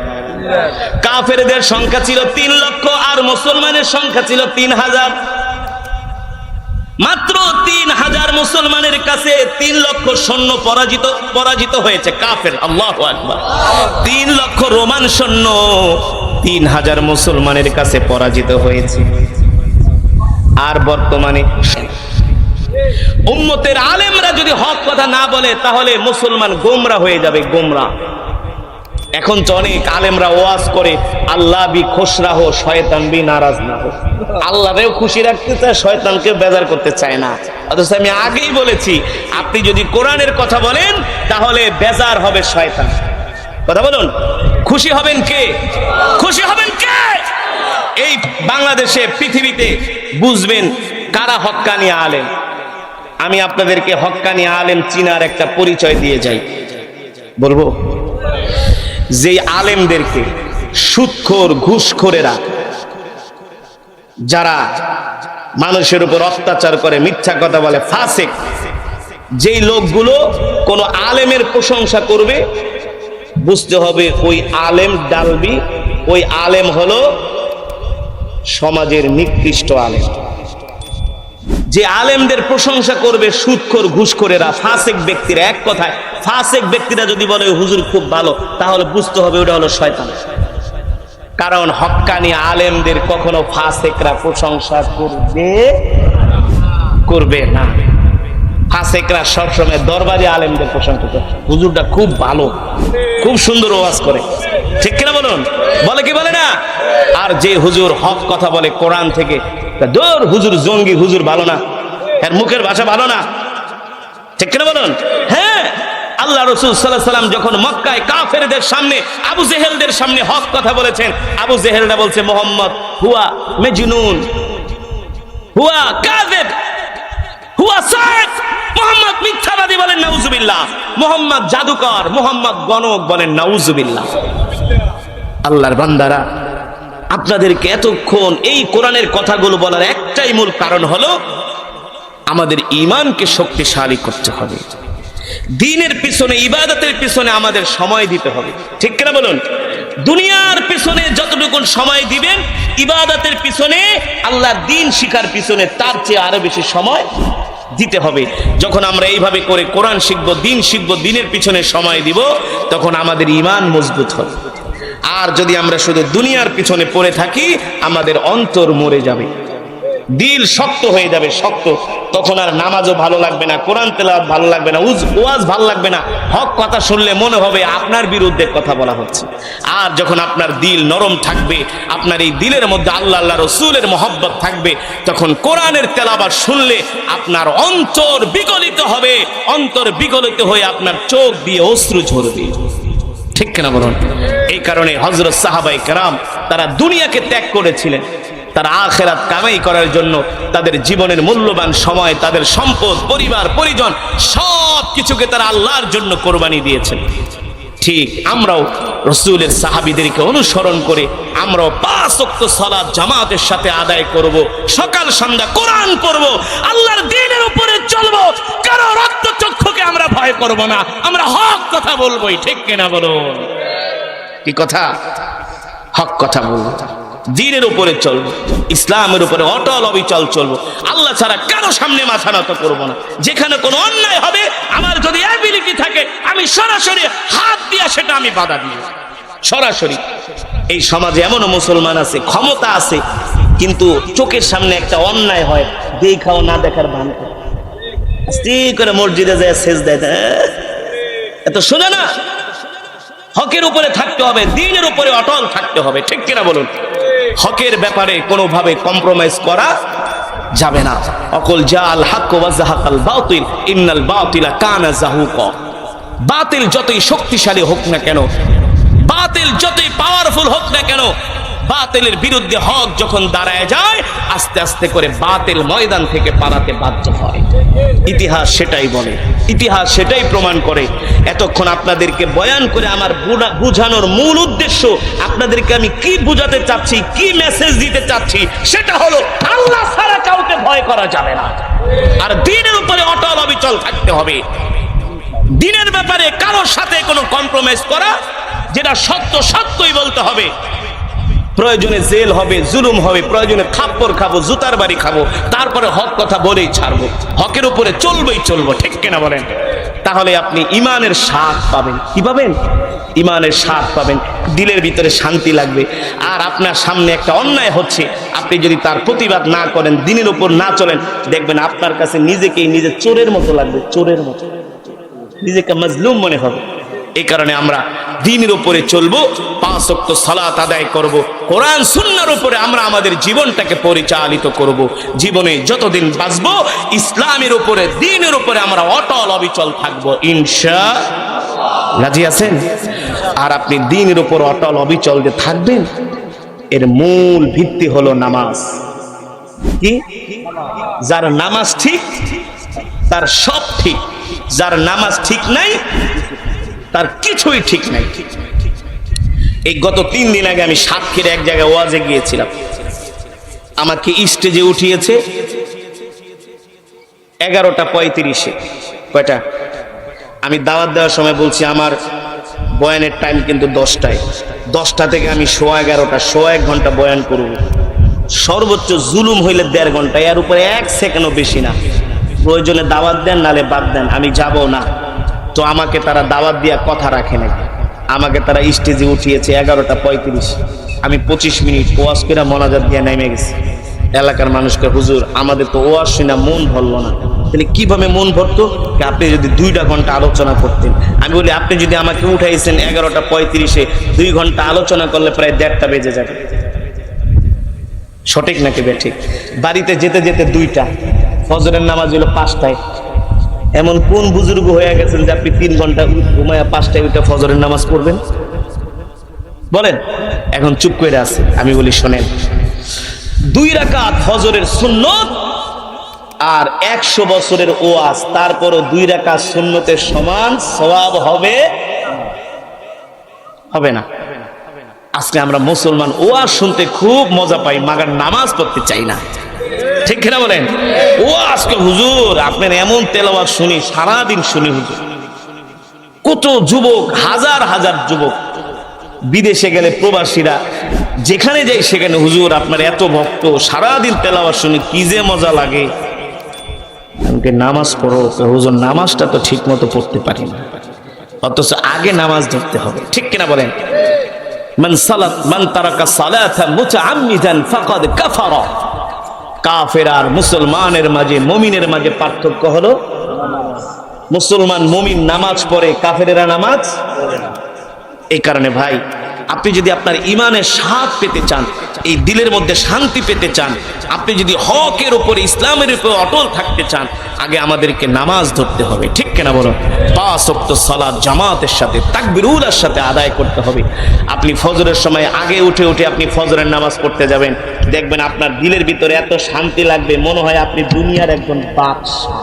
কাফেরদের সংখ্যা ছিল 3 লক্ষ আর মুসলমানের সংখ্যা ছিল 3000। মাত্র 3000 মুসলমানের কাছে 3 লক্ষ সৈন্য পরাজিত হয়েছে কাফের। আল্লাহু আকবার। 3 লক্ষ রোমান সৈন্য 3000 মুসলমানের কাছে পরাজিত হয়েছে। আর বর্তমানে উম্মতের আলেমরা যদি হক কথা না বলে তাহলে মুসলমান গোমরা হয়ে যাবে, গোমরা। এখন তো অনেক আলেমরা ওয়াজ করে, আল্লাহ বি খুশ রাহো শয়তান বি নারাজ না হো। আল্লাহরেও খুশি রাখতে চায়, শয়তানকে বেজার করতে চায় না। অথচ আমি আগেই বলেছি, আপনি যদি কোরআনের কথা বলেন তাহলে বেজার হবে শয়তান। কথা বলুন, খুশি হবেন কে? খুশি হবেন কে? এই বাংলাদেশে, পৃথিবীতে বুঝবেন কারা হক্কানি আলেম। আমি আপনাদেরকে হক্কানি আলেম চিনার একটা পরিচয় দিয়ে যাই। বলবো, যে আলেমদেরকে সুদখোর ঘুষখোরেরা, যারা মানুষের উপর অত্যাচার করে, মিথ্যা কথা বলে, ফাসিক, যেই লোকগুলো কোন আলেমের প্রশংসা করবে, বুঝতে হবে ওই আলেম ডালবি, ওই আলেম হলো সমাজের নিকৃষ্ট আলেম। যে আলেমদের প্রশংসা করবে সুদখোর ঘুষখোরেরা, ফাসিক ব্যক্তিরা, এক কথায় ফাসিক ব্যক্তিরা যদি বলে হুজুর খুব ভালো, তাহলে বুঝতে হবে ওটা হলো শয়তান। কারণ হক্কানি আলেমদের কখনো ফাসিকরা প্রশংসা করবে না। ফাসিকরা সবসময় দরবারি আলেমদের প্রশংসা করে, হুজুরটা খুব ভালো, খুব সুন্দর ওয়াজ করে। ঠিক কিনা বলুন? বলে কি বলে না? আর যে হুজুর হক কথা বলে কোরআন থেকে, দূর হুজুর জঙ্গি, হুজুর ভালো না, এর মুখের ভাষা ভালো না। ঠিক কিনা বলুন? হ্যাঁ, আল্লাহ রাসূল সাল্লাল্লাহু আলাইহি ওয়াসাল্লাম যখন মক্কায় কাফেরদের সামনে, আবু জেহেলদের সামনে হক কথা বলেছেন, আবু জেহেলরা বলছে মুহাম্মদ হুয়া মাজনুন, হুয়া কাযিব, হুয়া সাহির। মুহাম্মদ মিথ্যাবাদী বলেন নাউজুবিল্লাহ। মুহাম্মদ জাদুকর, মুহাম্মদ গণক বলেন নাউজুবিল্লাহ। আল্লাহর বান্দারা, আপনাদেরকে এতক্ষণ এই কোরআনের কথাগুলো বলার একটাই মূল কারণ হলো আমাদের ঈমানকে শক্তিশালী করতে হবে। দ্বীনের পিছনে, ইবাদতের পিছনে আমাদের সময় দিতে হবে। ঠিক কিনা বলুন? দুনিয়ার পিছনে যতটুকু সময় দিবেন, ইবাদতের পিছনে, আল্লাহর দ্বীন শিখার পিছনে তার চেয়ে আরো বেশি সময় দিতে হবে। যখন আমরা এইভাবে করে কোরআন শিখবো, দ্বীন শিখবো, দ্বীনের পিছনে সময় দিব, তখন আমাদের ঈমান মজবুত হবে। আর যদি আমরা শুধু দুনিয়ার পিছনে পড়ে থাকি, আমাদের অন্তর মরে যাবে। দিল শক্ত হয়ে যাবে, শক্ত, তখন আর নামাজও ভালো লাগবে না, কোরআন তেলাওয়াত ভালো লাগবে না, ওয়াজ ভালো লাগবে না, হক কথা শুনলে মনে হবে আপনার বিরুদ্ধে কথা বলা হচ্ছে। আর যখন আপনার দিল নরম থাকবে, আপনার এই দিলের মধ্যে আল্লাহ রসুলের মহব্বত থাকবে, তখন কোরআনের তেলাওয়াত শুনলে আপনার অন্তর বিগলিত হবে, অন্তর বিগলিত হয়ে আপনার চোখ দিয়ে অশ্রু ঝরবে। ঠিক কিনা বলুন? এই কারণে হযরত সাহাবায়ে কেরাম তারা দুনিয়াকে ত্যাগ করেছিলেন, তারা আখিরাত কামাই করার জন্য তাদের জীবনের মূল্যবান সময়, তাদের সম্পদ, পরিবার পরিজন সব কিছুকে তারা আল্লাহর জন্য কোরবানি দিয়েছেন। ঠিক আমরাও রাসূলের সাহাবীদেরকে অনুসরণ করে আমরাও 5 ওয়াক্ত সালাত জামাতের সাথে আদায় করব, সকাল সন্ধ্যা কোরআন পড়ব, আল্লাহর দ্বীনের উপরে চলব, কারো রক্তচক্ষুকে আমরা ভয় করব না, আমরা হক কথা বলবোই। ঠিক কিনা বলুন? কি কথা? হক কথা বলবো, দ্বীনের উপরে চলবো, ইসলামের উপরে অটল অবিচল চলবো, আল্লাহ ছাড়া কারো সামনে মাথা নত করবো না। যেখানে কোনো অন্যায় হবে, আমার যদি অ্যাবিলিটি থাকে, আমি সরাসরি হাত দিয়া সেটা আমি বাধা দিই সরাসরি। এই সমাজে এমনও মুসলমান আছে, ক্ষমতা আছে, কিন্তু চোখের সামনে একটা অন্যায় হয়, দেখাও না দেখার ভান করে, আস্তে করে মসজিদে যায় সেজদা দেয়, এত শোনে না। হকের উপরে থাকতে হবে, দ্বীনের উপরে অটল থাকতে হবে। ঠিক কিনা বলুন? হকের ব্যাপারে কোনোভাবে কম্প্রোমাইজ করা যাবে না। অকল জাল হক ওয়া যাহাকাল বাতিল ইন্নাল বাতিলা কানা যাহুকা। বাতিল যতই শক্তিশালী হোক না কেন, বাতিল যতই পাওয়ারফুল হোক না কেন, বাতিলের বিরুদ্ধে হক যখন দাঁড়ায় যায়, আস্তে আস্তে করে বাতিল ময়দান থেকে পালাতে বাধ্য হয়। ইতিহাস সেটাই বলে, ইতিহাস সেটাই প্রমাণ করে। এতক্ষণ আপনাদেরকে বয়ান করে আমার বুঝানোর মূল উদ্দেশ্য, আপনাদেরকে আমি কি বুঝাতে চাচ্ছি, কি মেসেজ দিতে চাচ্ছি, সেটা হলো আল্লাহ ছাড়া কাউকে ভয় করা যাবে না, আর দ্বীনের উপরে অটল অবিচল থাকতে হবে। দ্বীনের ব্যাপারে কারোর সাথে কোনো কম্প্রোমাইজ করা, যেটা সত্য সত্যই বলতে হবে। প্রয়োজনে জেল হবে, জুলুম হবে, প্রয়োজনে থাপ্পড় খাবো, জুতার বাড়ি খাবো, তারপরে হক কথা বলেই ছাড়বো, হকের উপরে চলবেই চলবো। ঠিক কিনা বলেন? তাহলে আপনি ইমানের স্বাদ পাবেন। কি পাবেন? ইমানের স্বাদ পাবেন, দিলের ভিতরে শান্তি লাগবে। আর আপনার সামনে একটা অন্যায় হচ্ছে, আপনি যদি তার প্রতিবাদ না করেন, দ্বীনের উপর না চলেন, দেখবেন আপনার কাছে নিজেকেই নিজে চোরের মতো লাগবে, চোরের মতো, নিজেকে মাজলুম মনে হবে। এই কারণে আমরা দ্বীনের উপরে চলবো, 5 ওয়াক্ত সালাত আদায় করব, কোরআন সুন্নাহর উপরে আমরা আমাদের জীবনটাকে পরিচালিত করব। জীবনে যতদিন বাঁচবো, ইসলামের উপরে, দ্বীনের উপরে আমরা অটল অবিচল থাকবো, ইনশাআল্লাহ। রাজি আছেন? আর আপনি দ্বীনের উপর অটল অবিচল যে থাকবেন, এর মূল ভিত্তি হলো নামাজ। কি? যার নামাজ ঠিক, তার সব ঠিক। যার নামাজ ঠিক নাই, তার কিছুই ঠিক নাই। এই গত 3 দিন আগে আমি সাতক্ষীর এক জায়গায় ওয়াজে গিয়েছিলাম। আমাকে স্টেজে উঠিয়েছে 11:35-এ। কয়টা? আমি দাওয়াত দেওয়ার সময় বলছি আমার বয়ানের টাইম কিন্তু 10টায়। 10টা থেকে আমি 11:15, 1 ঘন্টা বয়ান করব। সর্বোচ্চ জুলুম হইলে 1.5 ঘন্টা, এর উপরে 1 সেকেন্ডও বেশি না। প্রয়োজনে দাওয়াত দেন, নালে বাদ দেন, আমি যাব না। তো আমাকে তারা দাওয়াত দিয়া কথা রাখে নাই, আমাকে তারা স্টেজে উঠিয়েছে 11:35। আমি 25 মিনিট ওয়াজ করে মোনাজাত দিয়ে নেমে গেছি। এলাকার মানুষকে, হুজুর আমাদের তো ওয়াজ শুনে মন ভরলো না। তাহলে কিভাবে মন ভরতো? আপনি যদি 2 ঘন্টা আলোচনা করতেন। আমি বলি, আপনি যদি আমাকে উঠাইছেন 11:35-এ, 2 ঘন্টা আলোচনা করলে প্রায় 1:30 বেজে যাবে। সঠিক নাকি বেঠিক? বাড়িতে যেতে যেতে 2টা, ফজরের নামাজ হলো 5টায়। এমন কোন বুজুর্গ হয়ে গেছেন যে আপনি 3 ঘন্টা ঘুমায়া 5টায় উঠে ফজরের নামাজ পড়বেন? বলেন। এখন চুপ করে আছে। আমি বলি, শোনেন, 2 রাকাত ফজরের সুন্নত আর 100 বছরের ওয়াজ, তারপরও 2 রাকাত সুন্নতের সমান সওয়াব হবে? হবে না। আজকে আমরা মুসলমান ওয়াজ শুনতে খুব মজা পাই, মাগার নামাজ পড়তে চাই না। ঠিক কিনা বলেন? ও আজকে হুজুর আপনার এমন তেলাওয়াত শুনি, সারাদিন শুনি হুজুর। কত যুবক, হাজার হাজার যুবক বিদেশে গেলে, প্রবাসীরা যেখানে যাই সেখানে, হুজুর আপনার এত ভক্ত, সারাদিন তেলাওয়াত শুনি, কি যে মজা লাগে। আমাকে নামাজ পড়ো। হুজুর নামাজটা তো ঠিক মতো পড়তে পারি না। অথচ আগে নামাজ ধরতে হবে। ঠিক কিনা বলেন? মান তারাকা সালাতান মুতাআম্মিদান ফাকাদ কাফারা। কাফের আর মুসলমানের মাঝে, মুমিনের মাঝে পার্থক্য হলো মুসলমান মুমিন নামাজ পড়ে, কাফেরেরা নামাজ পড়ে না। এই কারণে ভাই, আপনি যদি আপনার ইমানের স্বাদ পেতে চান, এই দিলের মধ্যে শান্তি পেতে চান, আপনি যদি হকের উপরে, ইসলামের উপরে অটল থাকতে চান, আগে আমাদেরকে নামাজ ধরতে হবে, ঠিক কিনা বলো? 5 ওয়াক্ত সালাত জামাতের সাথে, তাকবীরুলের সাথে আদায় করতে হবে। আপনি ফজরের সময় আগে উঠে আপনি ফজরের নামাজ পড়তে যাবেন, দেখবেন আপনার দিলের ভিতরে এত শান্তি লাগবে, মনে হয় আপনি দুনিয়ার একজন বাদশা।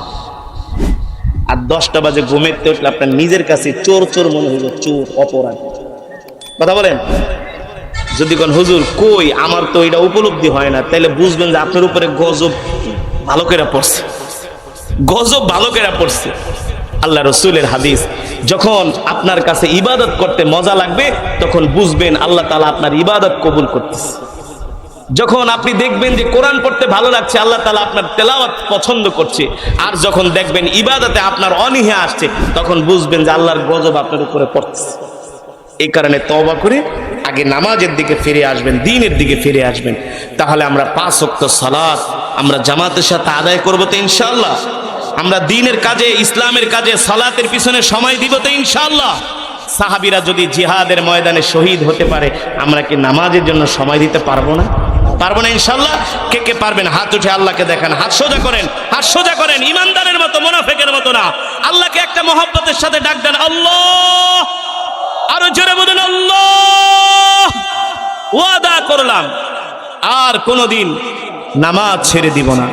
আর 10টা বাজে ঘুমেতে উঠলে আপনার নিজের কাছে চোর চোর মনে হইল, চোর, অপরাধ। কথা বলেন? যদি কোন হুজুর কই আমার তো এটা উপলব্ধি হয় না, তাহলে বুঝবেন যে আপনার উপরে গজব ভালো করে পড়ছে, গজব ভালো করে পড়ছে। আল্লাহ রসুলের হাদিস, যখন আপনার কাছে ইবাদত করতে মজা লাগবে তখন বুঝবেন আল্লাহ তাআলা আপনার ইবাদত কবুল করতেছে। যখন আপনি দেখবেন যে কোরআন পড়তে ভালো লাগছে, আল্লাহ তাআলা আপনার তেলাওয়াত পছন্দ করছে। আর যখন দেখবেন ইবাদতে আপনার অনীহা আসছে, তখন বুঝবেন যে আল্লাহর গজব আপনার উপরে পড়তেছে। এই কারণে তওবা করে আগে নামাজের দিকে ফিরে আসবেন, দ্বীনের দিকে ফিরে আসবেন। তাহলে আমরা 5 ওয়াক্ত সালাত আমরা জামাতের সাথে আদায় করব তো ইনশাআল্লাহ। আমরা দ্বীনের কাজে, ইসলামের কাজে, সালাতের পিছনে সময় দিব তো ইনশাআল্লাহ। সাহাবীরা যদি জিহাদের ময়দানে শহীদ হতে পারে, আমরা কি নামাজের জন্য সময় দিতে পারবো না? পারবো না ইনশাআল্লাহ। কে কে পারবেন হাত উঠে আল্লাহকে দেখান, হাত সোজা করেন, হাত সোজা করেন, ইমানদারের মতো, মুনাফিকের মতো না। আল্লাহকে একটা মহব্বতের সাথে ডাক দেন, আল্লাহ। আরো জোরে বলেন, আল্লাহ। ওয়াদা করলাম আর কোনোদিন নামাজ ছেড়ে দিব না,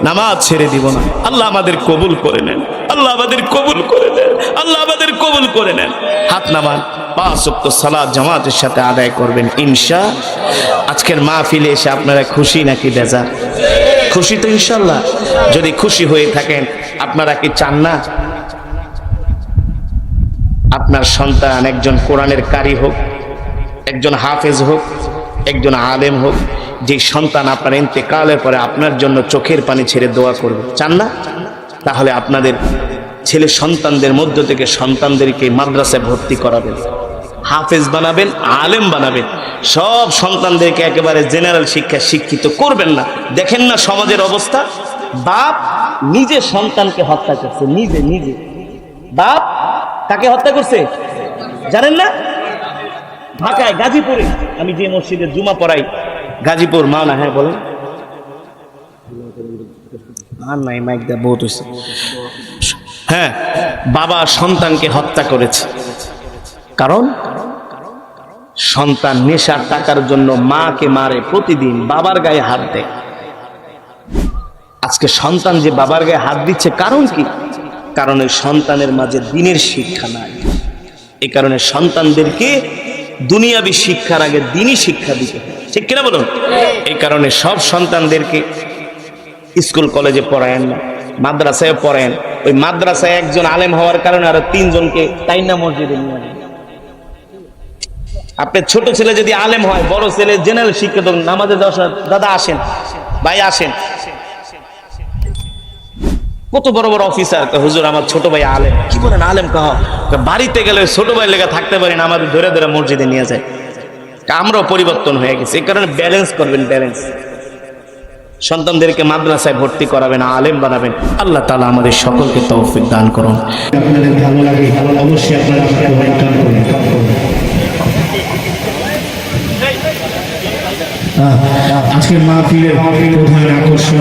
নামাজ ছেড়ে দিব না। আল্লাহ আমাদের কবুল করে নেন, আল্লাহ আমাদের কবুল করে নেন, আল্লাহ আমাদের কবুল করে নেন। হাত নামান, 5 ওয়াক্ত সালাত জামাতের সাথে আদায় করবেন ইনশাআল্লাহ। আজকের মাহফিলে এসে আপনারা খুশি নাকি বেজার? খুশি তো ইনশাআল্লাহ। যদি খুশি হয়ে থাকেন, আপনারা কি চান না আপনার সন্তান একজন কোরআনের কারি হোক, একজন হাফেজ হোক, একজন আলেম হোক, যে সন্তান আপনার ইন্তেকালের পরে আপনার জন্য চোখের পানি ছেড়ে দোয়া করবে? চান না? তাহলে আপনাদের ছেলে সন্তানদের মধ্য থেকে সন্তানদেরকে মাদ্রাসায় ভর্তি করাবেন, হাফেজ বানাবেন, আলেম বানাবেন। সব সন্তানদেরকে একেবারে জেনারেল শিক্ষা শিক্ষিত করবেন না। দেখেন না সমাজের অবস্থা, বাপ নিজে সন্তানকে হত্যা করছে, নিজে নিজে। বাপ কাকে হত্যা করছে জানেন না? ঢাকায় গাজীপুরে, আমি যে মসজিদে জুমা পড়াই, গাজীপুর মাওনা। হ্যাঁ বলেন। আর নাই, মাইক দা বহুত হয়েছে। হ্যাঁ, বাবা সন্তানকে হত্যা করেছে, কারণ সন্তান নেশার টাকার জন্য মাকে মারে, প্রতিদিন বাবার গায়ে হাত দেয়। আজকে সন্তান যে বাবার গায়ে হাত দিচ্ছে, কারণ কি? কারণ এই সন্তানের মাঝে দ্বীনের শিক্ষা নাই। এই কারণে সন্তানদেরকে দুনিয়াবী শিক্ষার আগে দ্বীনি শিক্ষা দিতে, ঠিক কিনা বলুন? এই কারণে সব সন্তানদেরকে স্কুল কলেজে পড়ায়েন না, মাদ্রাসায় পড়েন। ওই মাদ্রাসায় একজন আলেম হওয়ার কারণে আরো 3 জনকে তাইনা মসজিদে নিয়ে যান। আপনার ছোট ছেলে যদি আলেম হয়, বড় ছেলে জেনারেল শিক্ষিত, নামাজে যাওয়ার, দাদা আসেন, ভাই আসেন। কত বড় বড় অফিসার, হুজুর আমার ছোট ভাই আলেম। কি বলেন, আলেম কাহ? বাড়িতে গেলে ছোট ভাই লেগে থাকতে পারেন, আমাদের ধরে ধরে মসজিদে নিয়ে যায়। আমরাও পরিবর্তন হয়ে গেছে। এই কারণে ব্যালেন্স করবেন, ব্যালেন্স। সন্তানদেরকে মাদ্রাসায় ভর্তি করাবেন, আলেম বানাবেন। আল্লাহ তাআলা আমাদের সকলকে তৌফিক দান করুন। আপনাদের ভালো লাগে, অবশ্যই আপনারা কমেন্ট করবেন। আজকের মাহফিলের প্রধান আকর্ষণ